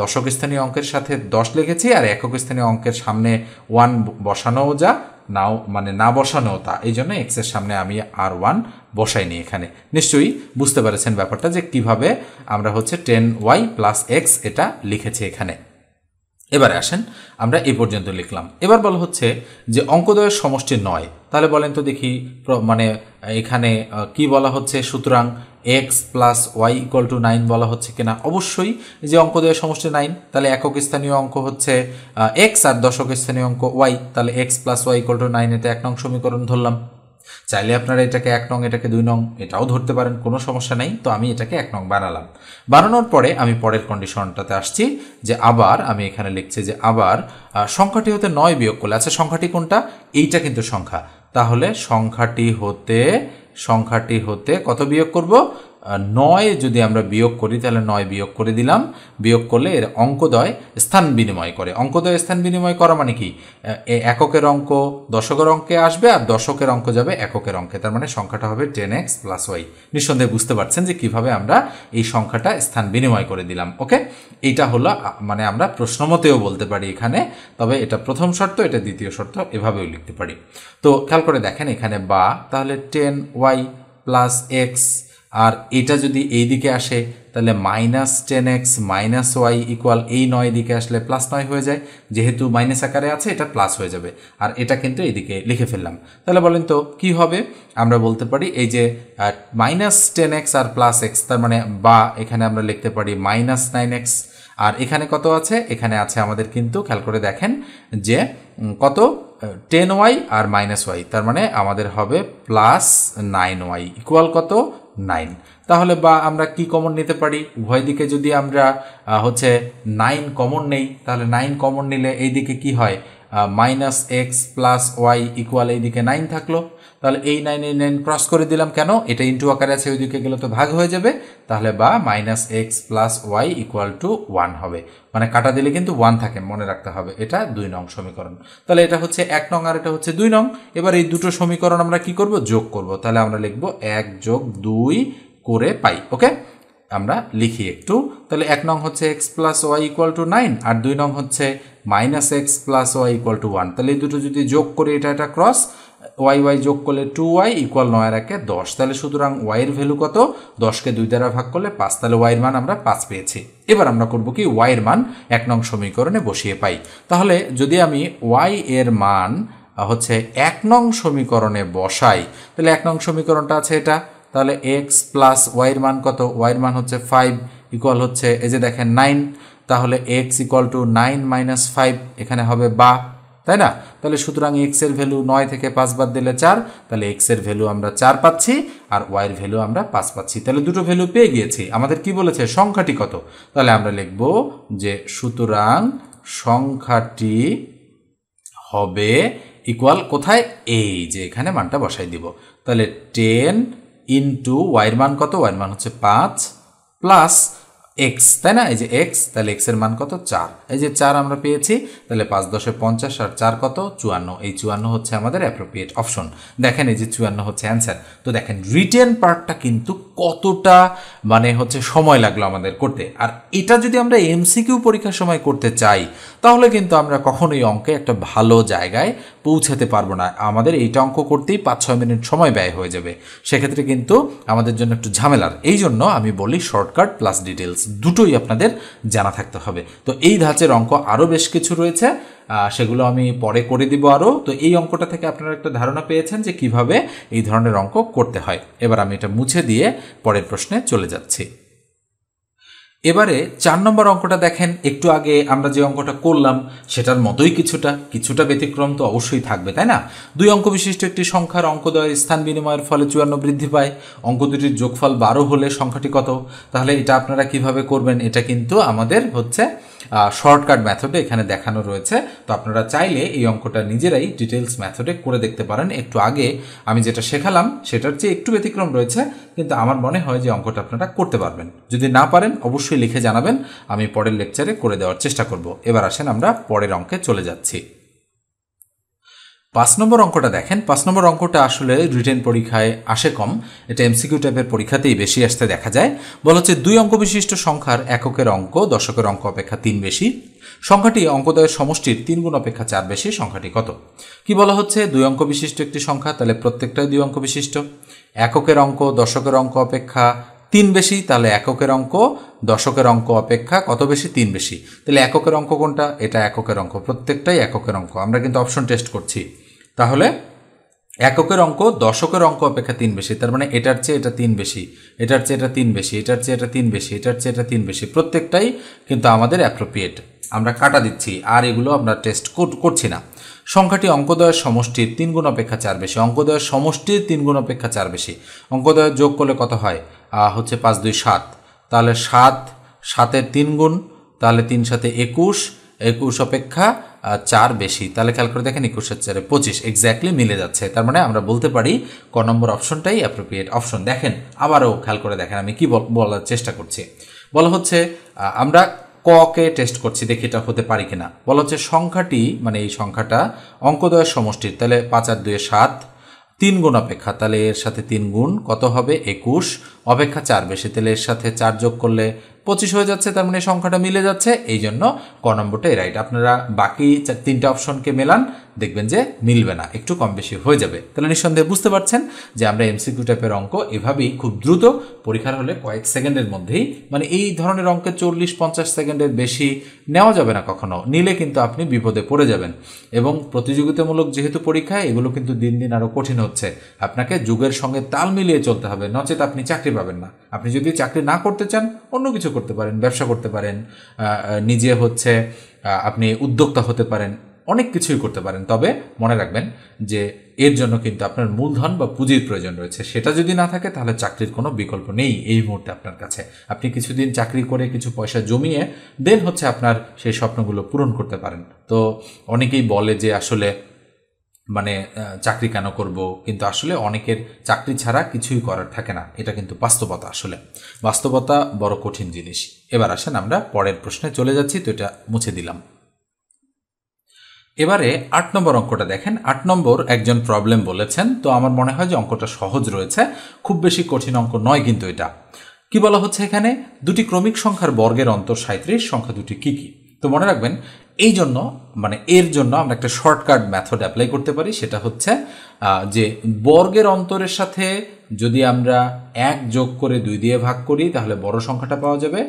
দশক স্থানীয় অঙ্কের সাথে 10 লিখেছি আর একক স্থানীয় অঙ্কের সামনে 1 বসানোও যা নাও মানে না বসানোও তা, এই জন্য এক্স এর সামনে আমি আর 1 বসাইনি এখানে। নিশ্চয়ই বুঝতে পেরেছেন ব্যাপারটা যে কিভাবে আমরা হচ্ছে 10y + x এটা লিখেছি এখানে। এবারে আসেন আমরা এই পর্যন্ত লিখলাম। এবার বলা হচ্ছে যে অঙ্কদ্বয়ের সমষ্টি 9। তাহলে বলেন তো দেখি মানে এখানে কি বলা হচ্ছে, সুতরাং x + y = 9 বলা হচ্ছে কিনা। অবশ্যই যে অঙ্কদ্বয়ের সমষ্টি 9, তাহলে একক স্থানীয় অঙ্ক হচ্ছে x আর দশক স্থানীয় অঙ্ক y, তাহলে x + y = 9, এটা 1 নং সমীকরণ ধরলাম। চাইলে আপনারা এটাকে 1 নং এটাকে 2 নং এটাও ধরতে পারেন, কোনো সমস্যা নেই। তো আমি এটাকে 1 নং বানালাম। বানানোর পরে আমি পরের কন্ডিশনটাতে আসছি যে আবার আমি এখানে লিখছি যে আবার সংখ্যাটি হতে 9 বিয়োগ করলে, আচ্ছা সংখ্যাটি কোনটা, এইটা কিন্তু সংখ্যা, তাহলে সংখ্যাটি হতে কত বিয়োগ করব, 9 যদি আমরা বিয়োগ করি তাহলে 9 বিয়োগ করে দিলাম। বিয়োগ করলে এর অঙ্কদ্বয় স্থান বিনিময় করে। অঙ্কদ্বয় স্থান বিনিময় করা মানে কি, এককের অঙ্ক দশকের অঙ্কে আসবে আর দশকের অঙ্ক যাবে এককের অঙ্কে, তার মানে সংখ্যাটা হবে 10x + y। নিঃসন্দেহে বুঝতে পারছেন যে কিভাবে আমরা এই সংখ্যাটা স্থান বিনিময় করে দিলাম। ওকে, এইটা হলো মানে আমরা প্রশ্নমতেও বলতে পারি এখানে, তবে এটা প্রথম শর্ত, এটা দ্বিতীয় শর্ত, এভাবেও লিখতে পারি। তো খেয়াল করে দেখেন এখানে বা, তাহলে 10y + x, আর এটা যদি এই দিকে আসে তাহলে -10x - y = এই 9 দিকে আসলে +9 হয়ে যায়, যেহেতু মাইনাস আকারে আছে এটা প্লাস হয়ে যাবে, আর এটা কিন্তু এইদিকে লিখে ফেললাম। তাহলে বলেন তো কি হবে, আমরা বলতে পারি এই যে -10x আর +x, তার মানে বা এখানে আমরা লিখতে পারি -9x, আর এখানে কত আছে, এখানে আছে আমাদের কিন্তু খেয়াল করে দেখেন যে কত 10y আর -y, তার মানে আমাদের হবে +9y = কত, 9। তাহলে বা আমরা কি কমন নিতে পারি, উভয় দিকে যদি আমরা হচ্ছে 9 কমন নেই, তাহলে 9 কমন নিলে এই দিকে কি হয়, -x + y = এইদিকে 9 থাকলো। তাহলে এই 9 ক্রস করে দিলাম, কেন, এটা ইন্টু আকারে আছে, ওইদিকে গেলে তো ভাগ হয়ে যাবে। তাহলে বা -x + y = 1 হবে, মানে কাটা দিলে কিন্তু 1 থাকে, মনে রাখতে হবে। এটা 2 নং সমীকরণ। তাহলে এটা হচ্ছে 1 নং আর এটা হচ্ছে 2 নং। এবার এই দুটো সমীকরণ আমরা কি করব, যোগ করব। তাহলে আমরা লিখব 1 + 2 করে পাই। ওকে, আমরা লিখি একটু। তাহলে 1 নং হচ্ছে x + y = 9 আর 2 নং হচ্ছে -x + y = 1। তাহলে এই দুটো যদি যোগ করি এটা ক্রস, y যোগ করলে 2y = 9 আর 1 10। তাহলে সুতরাং y এর ভ্যালু কত, 10কে 2 দ্বারা ভাগ করলে 5, তাহলে y এর মান আমরা 5 পেয়েছি। এবার আমরা করব কি, y এর মান 1 নং সমীকরণে বসিয়ে পাই। তাহলে যদি আমি y এর মান হচ্ছে 1 নং সমীকরণে বসাই, তাহলে 1 নং সমীকরণটা আছে এটা, তাহলে x + y এর মান কত, y এর মান হচ্ছে 5 = হচ্ছে এই যে দেখেন 9, তাহলে x = 9 - 5, এখানে হবে বা, তাই না। তাহলে সুতরাং x এর ভ্যালু 9 থেকে 5 বাদ দিলে 4, তাহলে x এর ভ্যালু আমরা 4 পাচ্ছি আর y এর ভ্যালু আমরা 5 পাচ্ছি। তাহলে দুটো ভ্যালু পেয়ে গিয়েছি। আমাদের কি বলেছে, সংখ্যাটি কত, তাহলে আমরা লিখব যে সুতরাং সংখ্যাটি হবে ইকুয়াল কোথায়, এই যে এখানে মানটা বসাই দিব। তাহলে 10 ইন্টু y এর মান কত, y এর মান হচ্ছে 5 প্লাস x, তাই না, এই যে x, তাহলে x এর মান কত, 4। এই যে 4 আমরা পেয়েছি, তাহলে 5 × 10 = 50 আর 4 কত, 54। এই 54 হচ্ছে আমাদের অ্যাপ্রোপ্রিয়েট অপশন। দেখেন এই যে 54 হচ্ছে অ্যান্সার। তো দেখেন রিটেন পার্টটা কিন্তু কতটা মানে হচ্ছে সময় লাগলো আমাদের করতে, আর এটা যদি আমরা এমসিকিউ পরীক্ষার সময় করতে চাই তাহলে কিন্তু আমরা কখনোই অঙ্কে একটা ভালো জায়গায় পৌঁছাতে পারবো না। আমাদের এইটা অঙ্ক করতেই 5-6 মিনিট সময় ব্যয় হয়ে যাবে, সেক্ষেত্রে কিন্তু আমাদের জন্য একটু ঝামেলার। এই জন্য আমি বলি শর্টকাট প্লাস ডিটেলস দুটোই আপনাদের জানা থাকতে হবে। তো এই ধাঁচের অঙ্ক আরও বেশ কিছু রয়েছে, সেগুলো আমি পরে করে দিব আরও। তো এই অঙ্কটা থেকে আপনারা একটা ধারণা পেয়েছেন যে কিভাবে এই ধরনের অঙ্ক করতে হয়। এবার আমি এটা মুছে দিয়ে পরের প্রশ্নে চলে যাচ্ছি। এবারে 4 নম্বর অঙ্কটা দেখেন, একটু আগে আমরা যে অঙ্কটা করলাম সেটার মতোই কিছুটা ব্যতিক্রম তো অবশ্যই থাকবে, তাই না। 2 অঙ্ক বিশিষ্ট একটি সংখ্যার অঙ্কদ্বয়ের স্থান বিনিময়ের ফলে 54 বৃদ্ধি পায়। অঙ্ক দুটির যোগফল 12 হলে সংখ্যাটি কত। তাহলে এটা আপনারা কিভাবে করবেন, এটা কিন্তু আমাদের হচ্ছে শর্টকাট মেথডে এখানে দেখানো রয়েছে। তো আপনারা চাইলে এই অঙ্কটা নিজেরাই ডিটেলস মেথডে করে দেখতে পারেন। একটু আগে আমি যেটা শেখালাম সেটার চেয়ে একটু ব্যতিক্রম রয়েছে, কিন্তু আমার মনে হয় যে অঙ্কটা আপনারা করতে পারবেন। যদি না পারেন অবশ্যই লিখে জানাবেন, আমি পরের লেকচারে করে দেওয়ার চেষ্টা করব। এবার আসেন আমরা পরের অঙ্কে চলে যাচ্ছি। 5 নম্বর অঙ্কটা দেখেন। 5 নম্বর অঙ্কটা আসলে রিটেন পরীক্ষায় আসে কম, এটা এমসিকিউ টাইপের পরীক্ষাতেই বেশি আসতে দেখা যায়। বলা হচ্ছে 2 অঙ্ক বিশিষ্ট সংখ্যার এককের অঙ্ক দশকের অঙ্ক অপেক্ষা 3 বেশি, সংখ্যাটি অঙ্কদ্বয়ের সমষ্টির 3 গুণ অপেক্ষা 4 বেশি, সংখ্যাটি কত? কি বলা হচ্ছে? 2 অঙ্ক বিশিষ্ট একটি সংখ্যা, তাহলে প্রত্যেকটাই 2 অঙ্ক বিশিষ্ট। এককের অঙ্ক দশকের অঙ্ক অপেক্ষা 3 বেশি, তাহলে এককের অঙ্ক দশকের অঙ্ক অপেক্ষা কত বেশি? 3 বেশি। তাহলে এককের অঙ্ক কোনটা? এটা এককের অঙ্ক, প্রত্যেকটাই এককের অঙ্ক। আমরা কিন্তু অপশন টেস্ট করছি। তাহলে এককের অঙ্ক দশকের অঙ্ক অপেক্ষা 3 বেশি, তার মানে এটার চেয়ে এটা 3 বেশি, এটার চেয়ে এটা 3 বেশি, এটার চেয়ে এটা 3 বেশি, এটার চেয়ে এটা 3 বেশি, প্রত্যেকটাই কিন্তু আমাদের অ্যাপ্রোপ্রিয়েট। আমরা কাটা দিচ্ছি, আর এগুলো আমরা টেস্ট করছি না। সংখ্যাটি অঙ্কদ্বয়ের সমষ্টির 3 গুণ অপেক্ষা 4 বেশি, অঙ্কদ্বয়ের সমষ্টির 3 গুণ অপেক্ষা 4 বেশি। অঙ্কদ্বয় যোগ করলে কত হয়? হচ্ছে 5 2 7, তাহলে 7 7-এর 3 গুণ, তাহলে 3 7 21, 21 অপেক্ষা 4 বেশি। তাহলে খেয়াল করে দেখেন 21-এর 4 25, এক্স্যাক্টলি মিলে যাচ্ছে। তার মানে আমরা বলতে পারি ক নম্বর অপশনটাই অ্যাপ্রোপ্রিয়েট অপশন। দেখেন আবারও খেয়াল করে দেখেন আমি কি বলার চেষ্টা করছি। বলা হচ্ছে আমরা ক কে টেস্ট করছি, দেখি এটা হতে পারি কিনা। বলা হচ্ছে সংখ্যাটি, মানে এই সংখ্যাটা অঙ্কদ্বয়ের সমষ্টির, তাহলে 5 আর 2 7, 3 গুণ অপেক্ষা, তাহলে এর সাথে 3 গুণ কত হবে? 21, অপেক্ষা 4 বেশি, তাহলে এর সাথে 4 যোগ করলে 25 হয়ে যাচ্ছে। তার মানে সংখ্যাটা মিলে যাচ্ছে, এই জন্য ক নম্বরটাই রাইট। আপনারা বাকি 3টে অপশনকে মেলান, দেখবেন যে মিলবে না, একটু কম বেশি হয়ে যাবে। তাহলে নিঃসন্দেহে বুঝতে পারছেন যে আমরা এমসিকিউ টাইপের অঙ্ক এভাবেই খুব দ্রুত পরীক্ষার হলে কয়েক সেকেন্ডের মধ্যেই, মানে এই ধরনের অঙ্কে 40-50 সেকেন্ডের বেশি নেওয়া যাবে না কখনো, নিলে কিন্তু আপনি বিপদে পড়ে যাবেন। এবং প্রতিযোগিতামূলক যেহেতু পরীক্ষা, এগুলো কিন্তু দিন দিন আরও কঠিন হচ্ছে। আপনাকে যুগের সঙ্গে তাল মিলিয়ে চলতে হবে, নচেত আপনি চাকরি পাবেন না। আপনি যদি চাকরি না করতে চান অন্য কিছু করতে পারেন, ব্যবসা করতে পারেন, নিজে আপনি উদ্যোক্তা হতে পারেন, অনেক কিছুই করতে পারেন। তবে মনে রাখবেন যে এর জন্য কিন্তু আপনার মূলধন বা পুঁজির প্রয়োজন রয়েছে। সেটা যদি না থাকে তাহলে চাকরির কোনো বিকল্প নেই এই মুহূর্তে আপনার কাছে। আপনি কিছুদিন চাকরি করে কিছু পয়সা জমিয়ে দেন আপনার সেই স্বপ্নগুলো পূরণ করতে পারেন। তো অনেকেই বলে যে আসলে মানে চাকরি কেন করব, কিন্তু আসলে অনেকের চাকরি ছাড়া কিছুই করার থাকে না, এটা কিন্তু বাস্তবতা। আসলে বাস্তবতা বড় কঠিন জিনিস। এবার আসেন আমরা পরের প্রশ্নে চলে যাচ্ছি। তো এটা মুছে দিলাম। এবারে 8 নম্বর অঙ্কটা দেখেন। 8 নম্বর একজন প্রবলেম বলেছেন, তো আমার মনে হয় যে অঙ্কটা সহজ রয়েছে, খুব বেশি কঠিন অঙ্ক নয় কিন্তু এটা। কি বলা হচ্ছে এখানে? দুটি ক্রমিক সংখ্যার বর্গের অন্তর 37, সংখ্যা দুটি কি কি? তো মনে রাখবেন এই জন্য, মানে এর জন্য আমরা একটা শর্টকাট মেথড অ্যাপ্লাই করতে পারি। সেটা হচ্ছে যে বর্গের অন্তরের সাথে যদি আমরা 1 যোগ করে 2 দিয়ে ভাগ করি তাহলে বড় সংখ্যাটা পাওয়া যাবে,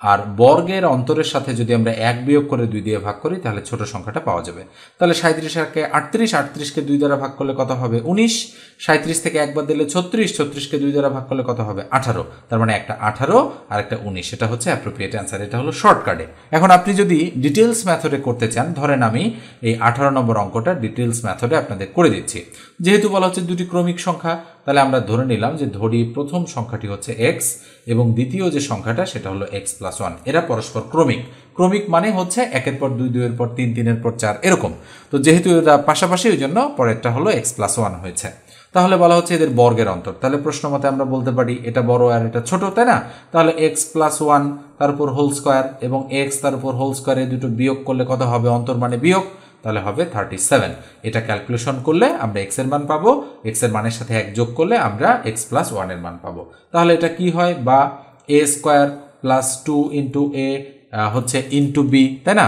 আর বর্গের অন্তরের সাথে যদি আমরা 1 বিয়োগ করে 2 দিয়ে ভাগ করি তাহলে ছোট সংখ্যাটা পাওয়া যাবে। তাহলে 37-কে 38, 38-কে 2 দ্বারা ভাগ করলে কত হবে? 19, 37 থেকে একবার দিলে 36, 36-কে 2 দ্বারা ভাগ করলে কত হবে? 18। তার মানে একটা 18 আর একটা 19, এটা হচ্ছে অ্যাপ্রোপ্রিয়েট অ্যান্সার। এটা হলো শর্টকাটে। এখন আপনি যদি ডিটেলস মেথডে করতে চান, ধরেন আমি এই 18 নম্বর অঙ্কটা ডিটেলস মেথডে আপনাদের করে দিচ্ছি। যেহেতু বলা হচ্ছে দুটি ক্রমিক সংখ্যা, তাহলে আমরা ধরে নিলাম যে ধরি প্রথম সংখ্যাটি হচ্ছে x এবং দ্বিতীয় যে সংখ্যাটা সেটা হলো x+1। এরা পরস্পর ক্রমিক। ক্রমিক মানে হচ্ছে 1-এর পর 2, 2-এর পর 3, 3-এর পর 4 এরকম। তো যেহেতু এরা পাশাপাশি ওই জন্য পরেরটা হলো x+1 হয়েছে। তাহলে বলা হচ্ছে এদের বর্গের অন্তর। তাহলে প্রশ্ন মতে আমরা বলতে পারি এটা বড় আর এটা ছোট, তাই না? তাহলে x+1 তার উপর হোল স্কোয়ার এবং x তার উপর হোল স্কোয়ার, এই দুটো বিয়োগ করলে কত হবে? অন্তর মানে বিয়োগ, তাহলে হবে 37। এটা ক্যালকুলেশন করলে আমরা x এর মান পাবো, x এর মানের সাথে 1 যোগ করলে আমরা x+1 এর মান পাবো। তাহলে এটা কি হয়? বা a square plus 2 into a হচ্ছে ইন্টু b, তাই না?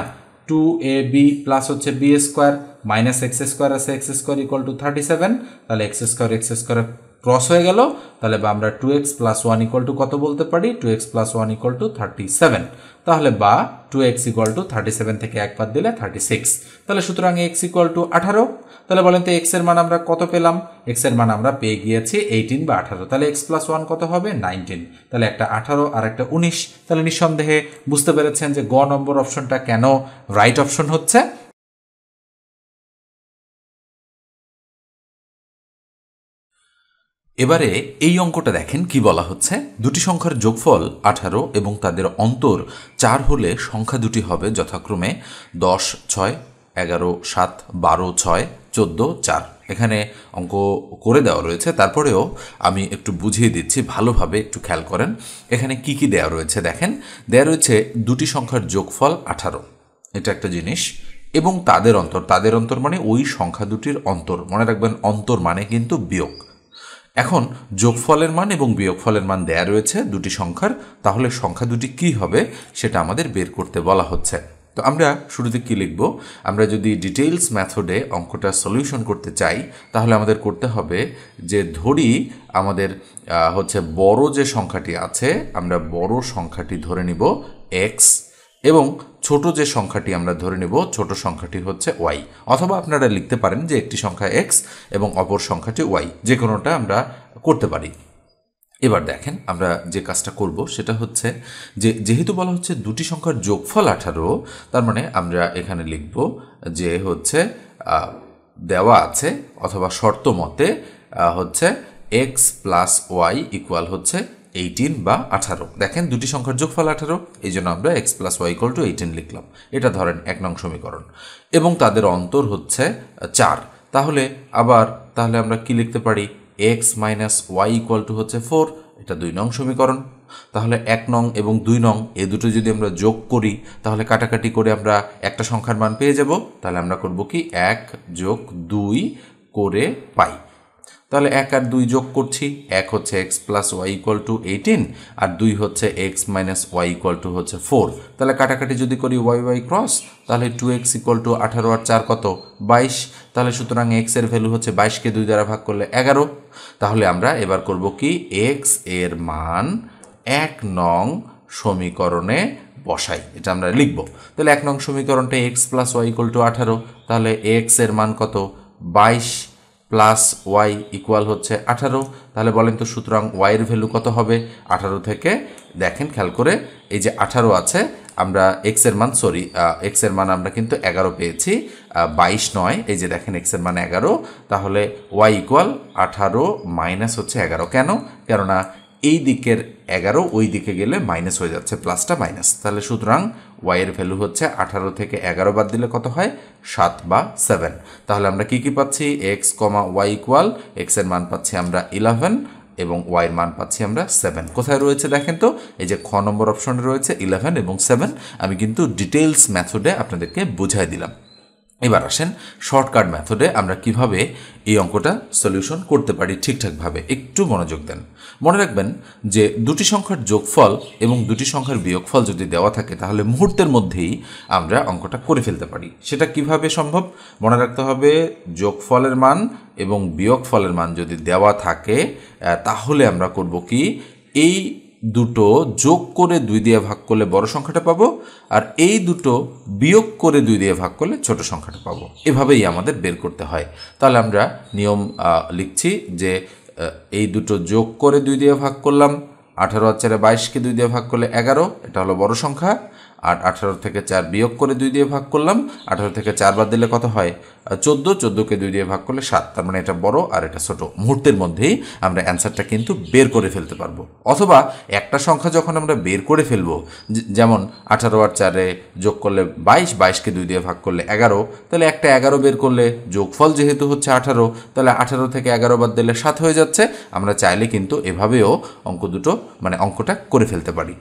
2ab প্লাস হচ্ছে b square minus x square আছে, x স্কোয়ার ইকুয়াল টু 37। তাহলে x স্কোয়ার ক্রস হয়ে গেল। তাহলে বা আমরা 2x+1 ইকুয়াল টু কত বলতে পারি? 2x+1 equal to 37। তাহলে বা 2x ইকুয়াল টু 37 থেকে একবার দিলে 36। তাহলে সুতরাং x ইকুয়াল টু 18। তাহলে বলেন তো x এর মান আমরা কত পেলাম? x এর মান আমরা পেয়ে গিয়েছি 18 বা 18। তাহলে x+1 কত হবে? 19। তাহলে একটা 18 আর একটা 19। তাহলে নিঃসন্দেহে বুঝতে পেরেছেন যে গ নম্বর অপশনটা কেন রাইট অপশন হচ্ছে। এবারে এই অঙ্কটা দেখেন কি বলা হচ্ছে, দুটি সংখ্যার যোগফল 18 এবং তাদের অন্তর 4 হলে সংখ্যা দুটি হবে যথাক্রমে 10, 6, 11, 7, 12, 6, 14, 4। এখানে অঙ্ক করে দেওয়া রয়েছে, তারপরেও আমি একটু বুঝিয়ে দিচ্ছি, ভালোভাবে একটু খেয়াল করেন। এখানে কি কি দেওয়া রয়েছে দেখেন, দেওয়া রয়েছে দুটি সংখ্যার যোগফল 18, এটা একটা জিনিস, এবং তাদের অন্তর মানে ওই সংখ্যা দুটির অন্তর, মনে রাখবেন অন্তর মানে কিন্তু বিয়োগ। এখন যোগফলের মান এবং বিয়োগফলের মান দেয়া রয়েছে দুটি সংখ্যার, তাহলে সংখ্যা দুটি কি হবে সেটা আমাদের বের করতে বলা হচ্ছে। তো আমরা শুরুতে কি লিখব, আমরা যদি ডিটেইলস মেথডে অঙ্কটা সলিউশন করতে চাই তাহলে আমাদের করতে হবে যে ধরি আমাদের হচ্ছে বড় যে সংখ্যাটি আছে, আমরা বড় সংখ্যাটি ধরে নিব এক্স, এবং ছোট যে সংখ্যাটি আমরা ধরে নেব ছোট সংখ্যাটি হচ্ছে ওয়াই, অথবা আপনারা লিখতে পারেন যে একটি সংখ্যা এক্স এবং অপর সংখ্যাটি ওয়াই, যে কোনোটা আমরা করতে পারি। এবার দেখেন আমরা যে কাজটা করব সেটা হচ্ছে যে যেহেতু বলা হচ্ছে দুটি সংখ্যার যোগফল 18, তার মানে আমরা এখানে লিখব যে হচ্ছে দেওয়া আছে অথবা শর্ত মতে হচ্ছে এক্স প্লাস ওয়াই ইকুয়াল হচ্ছে 18 বা 18। দেখেন দুটি সংখ্যার যোগফল 18, এই জন্য আমরা x plus y equal to 18 লিখলাম, এটা ধরেন 1 নং সমীকরণ, এবং তাদের অন্তর হচ্ছে 4। তাহলে আমরা কি লিখতে পারি, x minus y equal to হচ্ছে 4, এটা 2 নং সমীকরণ। তাহলে 1 নং এবং 2 নং এ দুটো যদি আমরা যোগ করি তাহলে কাটাকাটি করে আমরা একটা সংখ্যার মান পেয়ে যাব। তাহলে আমরা করব কি 1 যোগ 2 করে পাই। তাহলে 1 আর 2 যোগ করছি, 1 হচ্ছে x plus y equal to 18, আর 2 হচ্ছে x minus y equal to হচ্ছে 4। তাহলে কাটাকাটি যদি করি ওয়াই ক্রস, তাহলে 2x ইকুয়াল টু 18 আর 4 কত 22। তাহলে সুতরাং এক্স এর ভ্যালু হচ্ছে 22কে 2 দ্বারা ভাগ করলে 11। তাহলে আমরা এবার করব কি এক্স এর মান 1 নং সমীকরণে বসাই, এটা আমরা লিখব। তাহলে 1 নং সমীকরণটা x plus y equal to 18, তাহলে এক্স এর মান কত 22 প্লাস ওয়াই ইকুয়াল হচ্ছে 18। তাহলে বলেন তো সুতরাং ওয়াইয়ের ভ্যালু কত হবে, 18 থেকে দেখেন খেয়াল করে, এই যে 18 আছে, আমরা এক্স এর মান আমরা কিন্তু 11 পেয়েছি, 22 নয়, এই যে দেখেন এক্স এর মান 11, তাহলে ওয়াই ইকুয়াল 18 মাইনাস হচ্ছে 11। কেননা এই দিকের 11 ওই দিকে গেলে মাইনাস হয়ে যাচ্ছে, প্লাসটা মাইনাস। তাহলে সুতরাং ওয়াইয়ের ভ্যালু হচ্ছে 18 থেকে 11 বাদ দিলে কত হয় 7 বা 7। তাহলে আমরা কি পাচ্ছি, এক্স কমা ওয়াই ইকুয়াল, এক্স এর মান পাচ্ছি আমরা 11 এবং ওয়াইয়ের মান পাচ্ছি আমরা 7। কোথায় রয়েছে দেখেন তো, এই যে খ নম্বর অপশনে রয়েছে 11 এবং 7। আমি কিন্তু ডিটেইলস মেথডে আপনাদেরকে বুঝাই দিলাম। এবার আসেন শর্টকাট মেথডে আমরা কিভাবে এই অঙ্কটা সলিউশন করতে পারি ঠিকঠাকভাবে, একটু মনোযোগ দেন। মনে রাখবেন যে দুটি সংখ্যার যোগফল এবং দুটি সংখ্যার বিয়োগফল যদি দেওয়া থাকে তাহলে মুহূর্তের মধ্যেই আমরা অঙ্কটা করে ফেলতে পারি। সেটা কিভাবে সম্ভব, মনে রাখতে হবে যোগফলের মান এবং বিয়োগফলের মান যদি দেওয়া থাকে তাহলে আমরা করব কি, এই দুটো যোগ করে 2 দিয়ে ভাগ করলে বড় সংখ্যাটা পাবো, আর এই দুটো বিয়োগ করে 2 দিয়ে ভাগ করলে ছোট সংখ্যাটা পাবো। এভাবেই আমাদের বের করতে হয়। তাহলে আমরা নিয়ম লিখছি যে এই দুটো যোগ করে 2 দিয়ে ভাগ করলাম, 18 আর 4 22কে 2 দিয়ে ভাগ করলে 11, এটা হলো বড় সংখ্যা। আর 18 থেকে 4 বিয়োগ করে 2 দিয়ে ভাগ করলাম, 18 থেকে 4 বাদ দিলে কত হয় 14, 14কে 2 দিয়ে ভাগ করলে 7, তার মানে এটা বড় আর এটা ছোট। মুহূর্তের মধ্যেই আমরা অ্যান্সারটা কিন্তু বের করে ফেলতে পারবো। অথবা একটা সংখ্যা যখন আমরা বের করে ফেলবো, যেমন 18 আর 4 যোগ করলে 22, 22কে 2 দিয়ে ভাগ করলে 11, তাহলে একটা 11 বের করলে যোগফল যেহেতু হচ্ছে 18, তাহলে 18 থেকে 11 বাদ দিলে 7 হয়ে যাচ্ছে। আমরা চাইলে কিন্তু এভাবেও অঙ্কটা করে ফেলতে পারি।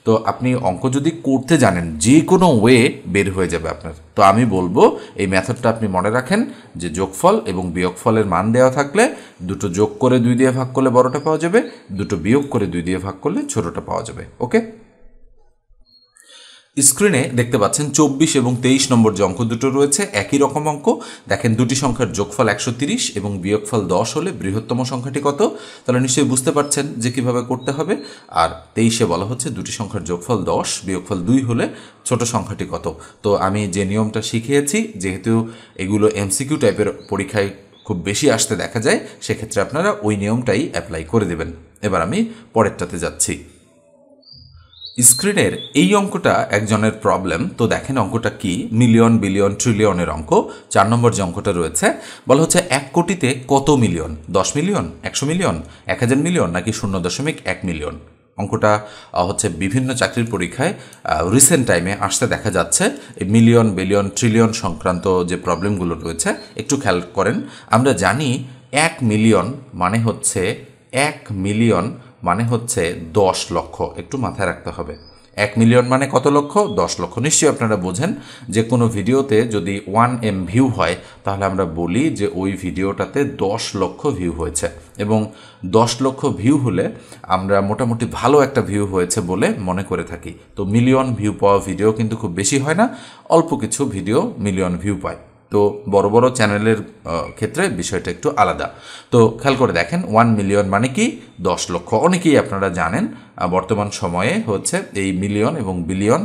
তো আপনি অঙ্ক যদি করতে জানেন যে কোনো ওয়ে বের হয়ে যাবে আপনার। তো আমি বলবো এই মেথডটা আপনি মনে রাখেন যে যোগফল এবং বিয়োগফলের মান দেওয়া থাকলে দুটো যোগ করে 2 দিয়ে ভাগ করলে বড়টা পাওয়া যাবে, দুটো বিয়োগ করে 2 দিয়ে ভাগ করলে ছোটটা পাওয়া যাবে। ওকে, স্ক্রিনে দেখতে পাচ্ছেন 24 এবং 23 নম্বর যে অঙ্ক দুটো রয়েছে একই রকম অঙ্ক। দেখেন দুটি সংখ্যার যোগফল 130 এবং বিয়োগফল 10 হলে বৃহত্তম সংখ্যাটি কত, তাহলে নিশ্চয়ই বুঝতে পারছেন যে কিভাবে করতে হবে। আর 23-এ বলা হচ্ছে দুটি সংখ্যার যোগফল 10 বিয়োগফল 2 হলে ছোট সংখ্যাটি কত। তো আমি যে নিয়মটা শিখিয়েছি, যেহেতু এগুলো এমসিকিউ টাইপের পরীক্ষায় খুব বেশি আসতে দেখা যায়, সেক্ষেত্রে আপনারা ওই নিয়মটাই অ্যাপ্লাই করে দেবেন। এবার আমি পরেরটাতে যাচ্ছি। স্ক্রিনের এই অঙ্কটা একজনের প্রবলেম। তো দেখেন অঙ্কটা কি, মিলিয়ন বিলিয়ন ট্রিলিয়নের অঙ্ক। 4 নম্বর যে অঙ্কটা রয়েছে বলা হচ্ছে 1 কোটিতে কত মিলিয়ন, 10 মিলিয়ন, 100 মিলিয়ন, 1000 মিলিয়ন নাকি 0.1 মিলিয়ন। অঙ্কটা হচ্ছে বিভিন্ন চাকরির পরীক্ষায় রিসেন্ট টাইমে আসতে দেখা যাচ্ছে। এই মিলিয়ন বিলিয়ন ট্রিলিয়ন সংক্রান্ত যে প্রবলেমগুলো রয়েছে একটু খেয়াল করেন। আমরা জানি 1 মিলিয়ন মানে হচ্ছে 1 মিলিয়ন মানে হচ্ছে 10 লক্ষ। একটু মাথায় রাখতে হবে, 1 মিলিয়ন মানে কত লক্ষ? 10 লক্ষ। নিশ্চয়ই আপনারা বোঝেন যে কোনো ভিডিওতে যদি 1M ভিউ হয় তাহলে আমরা বলি যে ওই ভিডিওটাতে 10 লক্ষ ভিউ হয়েছে, এবং 10 লক্ষ ভিউ হলে আমরা মোটামুটি ভালো একটা ভিউ হয়েছে বলে মনে করে থাকি। তো মিলিয়ন ভিউ পাওয়া ভিডিও কিন্তু খুব বেশি হয় না, অল্প কিছু ভিডিও মিলিয়ন ভিউ পায়। তো বড় বড় চ্যানেলের ক্ষেত্রে বিষয়টা একটু আলাদা। তো খেয়াল করে দেখেন 1 মিলিয়ন মানে কি 10 লক্ষ। অনেকেই আপনারা জানেন বর্তমান সময়ে হচ্ছে এই মিলিয়ন এবং বিলিয়ন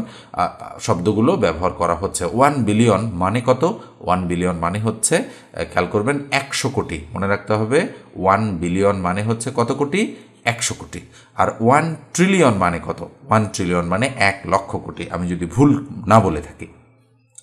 শব্দগুলো ব্যবহার করা হচ্ছে। 1 বিলিয়ন মানে কত? 1 বিলিয়ন মানে হচ্ছে, খেয়াল করবেন, 100 কোটি। মনে রাখতে হবে 1 বিলিয়ন মানে হচ্ছে কত কোটি? 100 কোটি। আর 1 ট্রিলিয়ন মানে কত? 1 ট্রিলিয়ন মানে 1 লক্ষ কোটি, আমি যদি ভুল না বলে থাকি।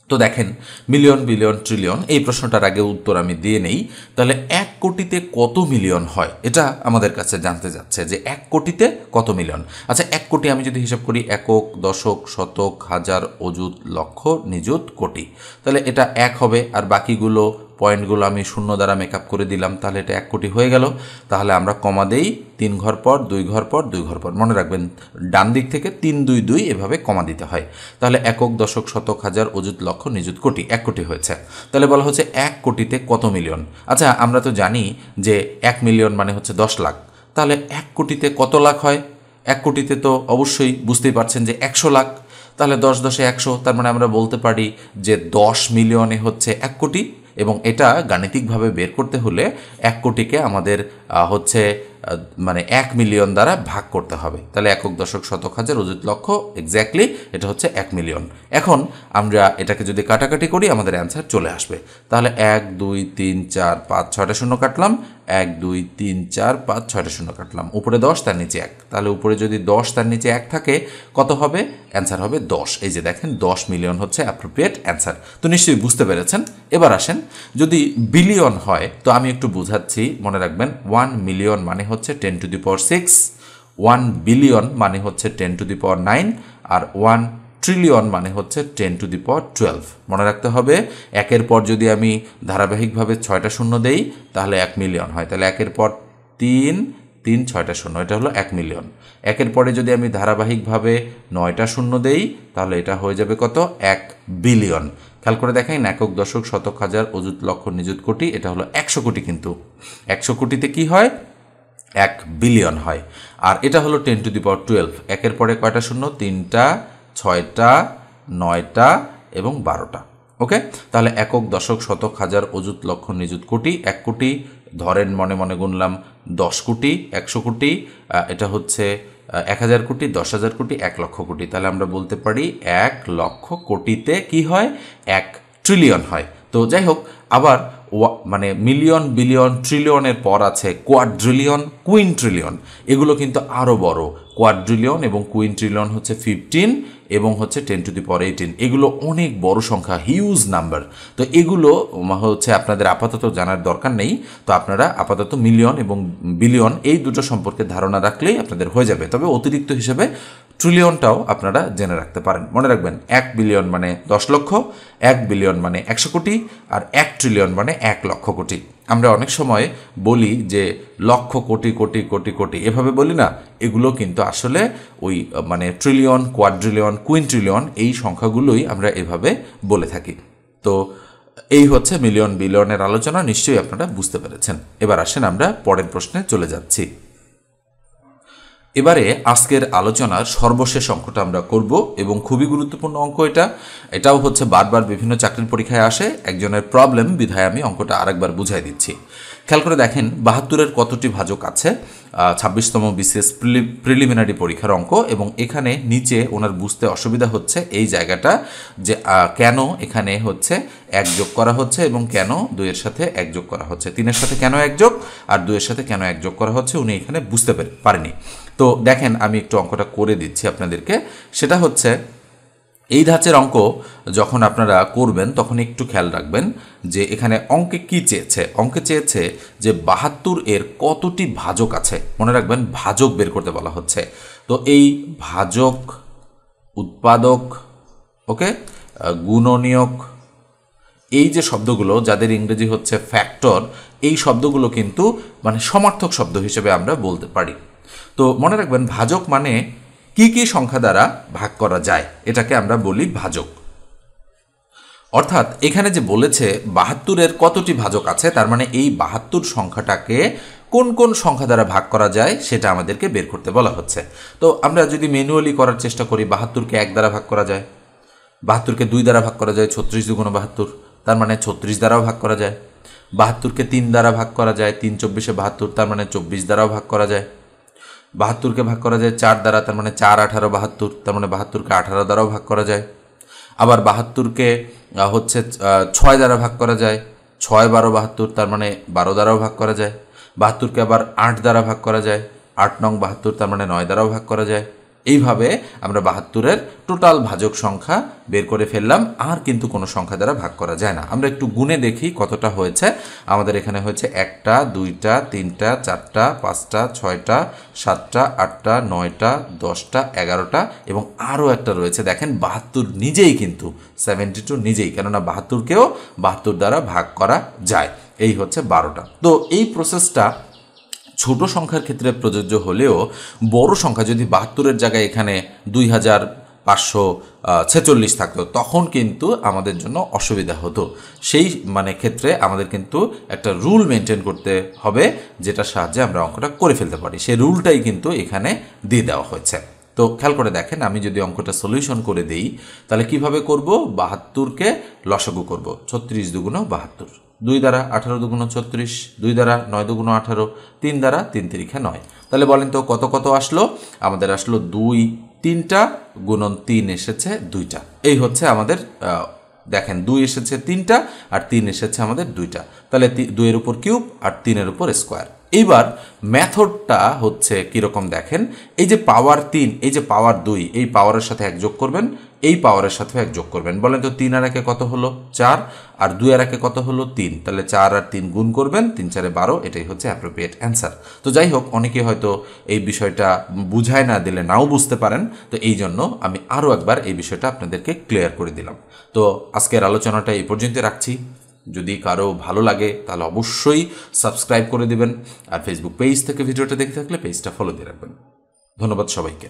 তো দেখেন মিলিয়ন বিলিয়ন ট্রিলিয়ন, এই প্রশ্নটার আগে উত্তর আমি দিয়ে নেই। তাহলে 1 কোটিতে কত মিলিয়ন হয় এটা আমাদের কাছে জানতে যাচ্ছে যে 1 কোটিতে কত মিলিয়ন। আচ্ছা 1 কোটি আমি যদি হিসাব করি একক, দশক, শতক, হাজার, অযুত, লক্ষ, নিযুত, কোটি, তাহলে এটা 1 হবে। আর বাকিগুলো পয়েন্টগুলো আমি শূন্য দ্বারা মেকআপ করে দিলাম, তাহলে এটা 1 কোটি হয়ে গেল। তাহলে আমরা কমা দেই 3 ঘর পর, 2 ঘর পর, 2 ঘর পর। মনে রাখবেন ডান দিক থেকে 3 2 2 এভাবে কমা দিতে হয়। তাহলে একক, দশক, শতক, হাজার, অযুত, লক্ষ, নিযুত, কোটি, 1 কোটি হয়েছে। তাহলে বলা হচ্ছে 1 কোটিতে কত মিলিয়ন। আচ্ছা আমরা তো জানি যে 1 মিলিয়ন মানে হচ্ছে 10 লাখ। তাহলে 1 কোটিতে কত লাখ হয়? 1 কোটিতে তো অবশ্যই বুঝতেই পারছেন যে 100 লাখ। তাহলে 10 10 100, তার মানে আমরা বলতে পারি যে 10 মিলিয়নে হচ্ছে 1 কোটি। এবং এটা গাণিতিকভাবে বের করতে হলে 1 কোটিকে আমাদের হচ্ছে মানে 1 মিলিয়ন দ্বারা ভাগ করতে হবে। তাহলে একক, দশক, শতক, হাজার, অযুত, লক্ষ, এক্স্যাক্টলি এটা হচ্ছে 1 মিলিয়ন। এখন আমরা এটাকে যদি কাটাকাটি করি আমাদের অ্যান্সার চলে আসবে। তাহলে 1 2 3 4 5 6টা শূন্য কাটলাম, 1 2 3 4 5 6টা শূন্য কাটলাম, উপরে 10 তার নিচে 1। তাহলে উপরে যদি 10 তার নিচে 1 থাকে কত হবে? অ্যান্সার হবে 10। এই যে দেখেন 10 মিলিয়ন হচ্ছে অ্যাপ্রোপ্রিয়েট অ্যান্সার। তো নিশ্চয়ই বুঝতে পেরেছেন। এবার আসেন যদি বিলিয়ন হয় তো আমি একটু বোঝাচ্ছি, মনে রাখবেন 1 মিলিয়ন মানে হচ্ছে 10 টু দি পাওয়ার 6, 1 বিলিয়ন মানে হচ্ছে 10 to the power 9, R 1 trillion মানে হচ্ছে 10 টু দি পাওয়ার 12। মনে রাখতে হবে একের পর যদি আমি ধারাবাহিকভাবে 6টা শূন্য দেই তাহলে 1 মিলিয়ন হয়। তাহলে একের পর 3 3 6টা শূন্য, এটা হলো 1 মিলিয়ন। একের পরে যদি আমি ধারাবাহিকভাবে 9টা শূন্য দেই তাহলে এটা হয়ে যাবে কত? 1 বিলিয়ন। খেয়াল করে দেখেন একক, দশক, শতক, হাজার, অযুত, লক্ষ, নিযুত, কোটি, এটা হলো 100 কোটি। কিন্তু 100 কোটিতে কি হয়? 1 বিলিয়ন হয়। আর এটা হলো 10 টু দি পাওয়ার 12। একের পরে কয়টা শূন্য? 3টা, 6টা, 9টা এবং 12টা। ওকে, তাহলে একক, দশক, শতক, হাজার, অযুত, লক্ষ, নিযুত, কোটি। 1 কোটি ধরেন মনে মনে গুনলাম 10 কোটি, 100 কোটি, এটা হচ্ছে 1000 কোটি, 10,000 কোটি, 1 লক্ষ কোটি। তাহলে আমরা বলতে পারি 1 লক্ষ কোটিতে কি হয়? 1 ট্রিলিয়ন হয়। তো যাই হোক, আবার মানে মিলিয়ন বিলিয়ন ট্রিলিয়নের পর আছে কোয়াড্রিলিয়ন, কুইন্ট্রিলিয়ন। এগুলো কিন্তু আরও বড়। কোয়াড্রিলিয়ন এবং কুইন্ট্রিলিয়ন হচ্ছে 15 এবং হচ্ছে 10 টু দি পাওয়ার 18। এগুলো অনেক বড় সংখ্যা, হিউজ নাম্বার। তো এগুলো হচ্ছে আপনাদের আপাতত জানার দরকার নেই। তো আপনারা আপাতত মিলিয়ন এবং বিলিয়ন এই দুটো সম্পর্কে ধারণা রাখলেই আপনাদের হয়ে যাবে। তবে অতিরিক্ত হিসেবে ট্রিলিয়নটাও আপনারা জেনে রাখতে পারেন। মনে রাখবেন 1 বিলিয়ন মানে 10 লক্ষ, 1 বিলিয়ন মানে 100 কোটি, আর 1 ট্রিলিয়ন মানে 1 লক্ষ কোটি। আমরা অনেক সময় বলি যে লক্ষ কোটি কোটি কোটি কোটি, এভাবে বলি না? এগুলো কিন্তু আসলে ওই মানে ট্রিলিয়ন, কোয়াড্রিলিয়ন, কুইন্ট্রিলিয়ন এই সংখ্যাগুলোই আমরা এভাবে বলে থাকি। তো এই হচ্ছে মিলিয়ন বিলিয়নের আলোচনা, নিশ্চয়ই আপনারা বুঝতে পেরেছেন। এবার আসেন আমরা পরের প্রশ্নে চলে যাচ্ছি। এবারে আজকের আলোচনার সর্বশেষ অঙ্কটা আমরা করব এবং খুবই গুরুত্বপূর্ণ অঙ্ক এটা। এটাও হচ্ছে বারবার বিভিন্ন চাকরির পরীক্ষায় আসে, একজনের প্রবলেম বিধায় আমি অঙ্কটা আরেকবার বুঝাই দিচ্ছি। খেয়াল করে দেখেন 72-এর কতটি ভাজক আছে? 26তম বিসিএস প্রিলিমিনারি পরীক্ষার অঙ্ক। এবং এখানে নিচে ওনার বুঝতে অসুবিধা হচ্ছে এই জায়গাটা যে কেন এখানে হচ্ছে 1 যোগ করা হচ্ছে এবং কেন 2-এর সাথে 1 যোগ করা হচ্ছে, 3-এর সাথে কেন 1 যোগ আর 2-এর সাথে কেন 1 যোগ করা হচ্ছে উনি এখানে বুঝতে পারেনি। তো দেখেন আমি একটু অঙ্কটা করে দিচ্ছি আপনাদেরকে। সেটা হচ্ছে এই ধাঁচের অঙ্ক যখন আপনারা করবেন তখন একটু খেয়াল রাখবেন যে এখানে অঙ্কে কি চেয়েছে। অঙ্কে চেয়েছে যে 72 এর কতটি ভাজক আছে। মনে রাখবেন ভাজক বের করতে বলা হচ্ছে। তো এই ভাজক, উৎপাদক, ওকে, গুণনীয়ক, এই যে শব্দগুলো যাদের ইংরেজি হচ্ছে ফ্যাক্টর, এই শব্দগুলো কিন্তু মানে সমার্থক শব্দ হিসেবে আমরা বলতে পারি। তো মনে রাখবেন ভাজক মানে কি কি সংখ্যা দ্বারা ভাগ করা যায়, এটাকে আমরা বলি ভাজক। অর্থাৎ এখানে যে বলেছে 72 এর কতটি ভাজক আছে, তার মানে এই 72 সংখ্যাটাকে কোন কোন সংখ্যা দ্বারা ভাগ করা যায় সেটা আমাদেরকে বের করতে বলা হচ্ছে। তো আমরা যদি ম্যানুয়ালি করার চেষ্টা করি, 72কে 1 দ্বারা ভাগ করা যায়, 72কে 2 দ্বারা ভাগ করা যায়, 36 দুগুণ 72, তার মানে 36 দ্বারাও ভাগ করা যায়। 72কে 3 দ্বারা ভাগ করা যায়, 3 চব্বিশে 72, তার মানে 24 দ্বারাও ভাগ করা যায়। 72কে ভাগ করা যায় 4 দ্বারা, তার মানে 4 18 72, তার মানে 72কে 18 দ্বারাও ভাগ করা যায়। আবার 72কে হচ্ছে 6 দ্বারা ভাগ করা যায়, 6 12 72, তার মানে 12 দ্বারাও ভাগ করা যায়। 72কে আবার 8 দ্বারা ভাগ করা যায়, 8 নং 72, তার মানে 9 দ্বারাও ভাগ করা যায়। এইভাবে আমরা 72-এর টোটাল ভাজক সংখ্যা বের করে ফেললাম। আর কিন্তু কোনো সংখ্যা দ্বারা ভাগ করা যায় না। আমরা একটু গুণে দেখি কতটা হয়েছে। আমাদের এখানে হয়েছে 1টা, 2টা, 3টা, 4টা, 5টা, 6টা, 7টা, 8টা, 9টা, 10টা, 11টা এবং আরও একটা রয়েছে। দেখেন 72 নিজেই কিন্তু 72 নিজেই, কেননা 72কেও 72 দ্বারা ভাগ করা যায়। এই হচ্ছে 12টা। তো এই প্রসেসটা ছোট সংখ্যার ক্ষেত্রে প্রযোজ্য হলেও বড় সংখ্যা যদি 72-এর জায়গায় এখানে 2546 থাকতো তখন কিন্তু আমাদের জন্য অসুবিধা হতো। সেই মানে ক্ষেত্রে আমাদের কিন্তু একটা রুল মেনটেন করতে হবে, যেটার সাহায্যে আমরা অঙ্কটা করে ফেলতে পারি। সেই রুলটাই কিন্তু এখানে দিয়ে দেওয়া হয়েছে। তো খেয়াল করে দেখেন, আমি যদি অঙ্কটা সলিউশন করে দেই তাহলে কিভাবে করব। 72কে লসাগু করব, 36 দুগুণ 72, 2 দ্বারা 18 দুগুণ 36, 2 দ্বারা 9 দুগুণ 18, 3 দ্বারা 3 তিরিখা 9। তাহলে বলেন তো কত কত আসলো? আমাদের আসলো 2 3টা গুণন 3 এসেছে 2টা। এই হচ্ছে আমাদের দেখেন 2 এসেছে 3টা আর 3 এসেছে আমাদের 2টা। তাহলে 2 এর উপর কিউব আর 3 এর উপর স্কোয়ার। এইবার মেথডটা হচ্ছে কীরকম দেখেন, এই যে পাওয়ার 3, এই যে পাওয়ার 2, এই পাওয়ারের সাথে 1 যোগ করবেন, এই পাওয়ারের সাথে 1 যোগ করবেন। বলেন তো 3 আর 1 কত হলো? 4, আর 2 আর 1 কত হলো? 3। তাহলে 4 আর 3 গুণ করবেন, 3 4 12, এটাই হচ্ছে অ্যাপ্রোপ্রিয়েট অ্যান্সার। তো যাই হোক, অনেকে হয়তো এই বিষয়টা বুঝায় না দিলে নাও বুঝতে পারেন। তো এই জন্য আমি আরও একবার এই বিষয়টা আপনাদেরকে ক্লিয়ার করে দিলাম। তো আজকের আলোচনাটা এই পর্যন্ত রাখছি। যদি কারো ভালো লাগে তাহলে অবশ্যই সাবস্ক্রাইব করে দেবেন, আর ফেসবুক পেজ থেকে ভিডিওটা দেখে থাকলে পেজটা ফলো দিয়ে রাখবেন। ধন্যবাদ সবাইকে।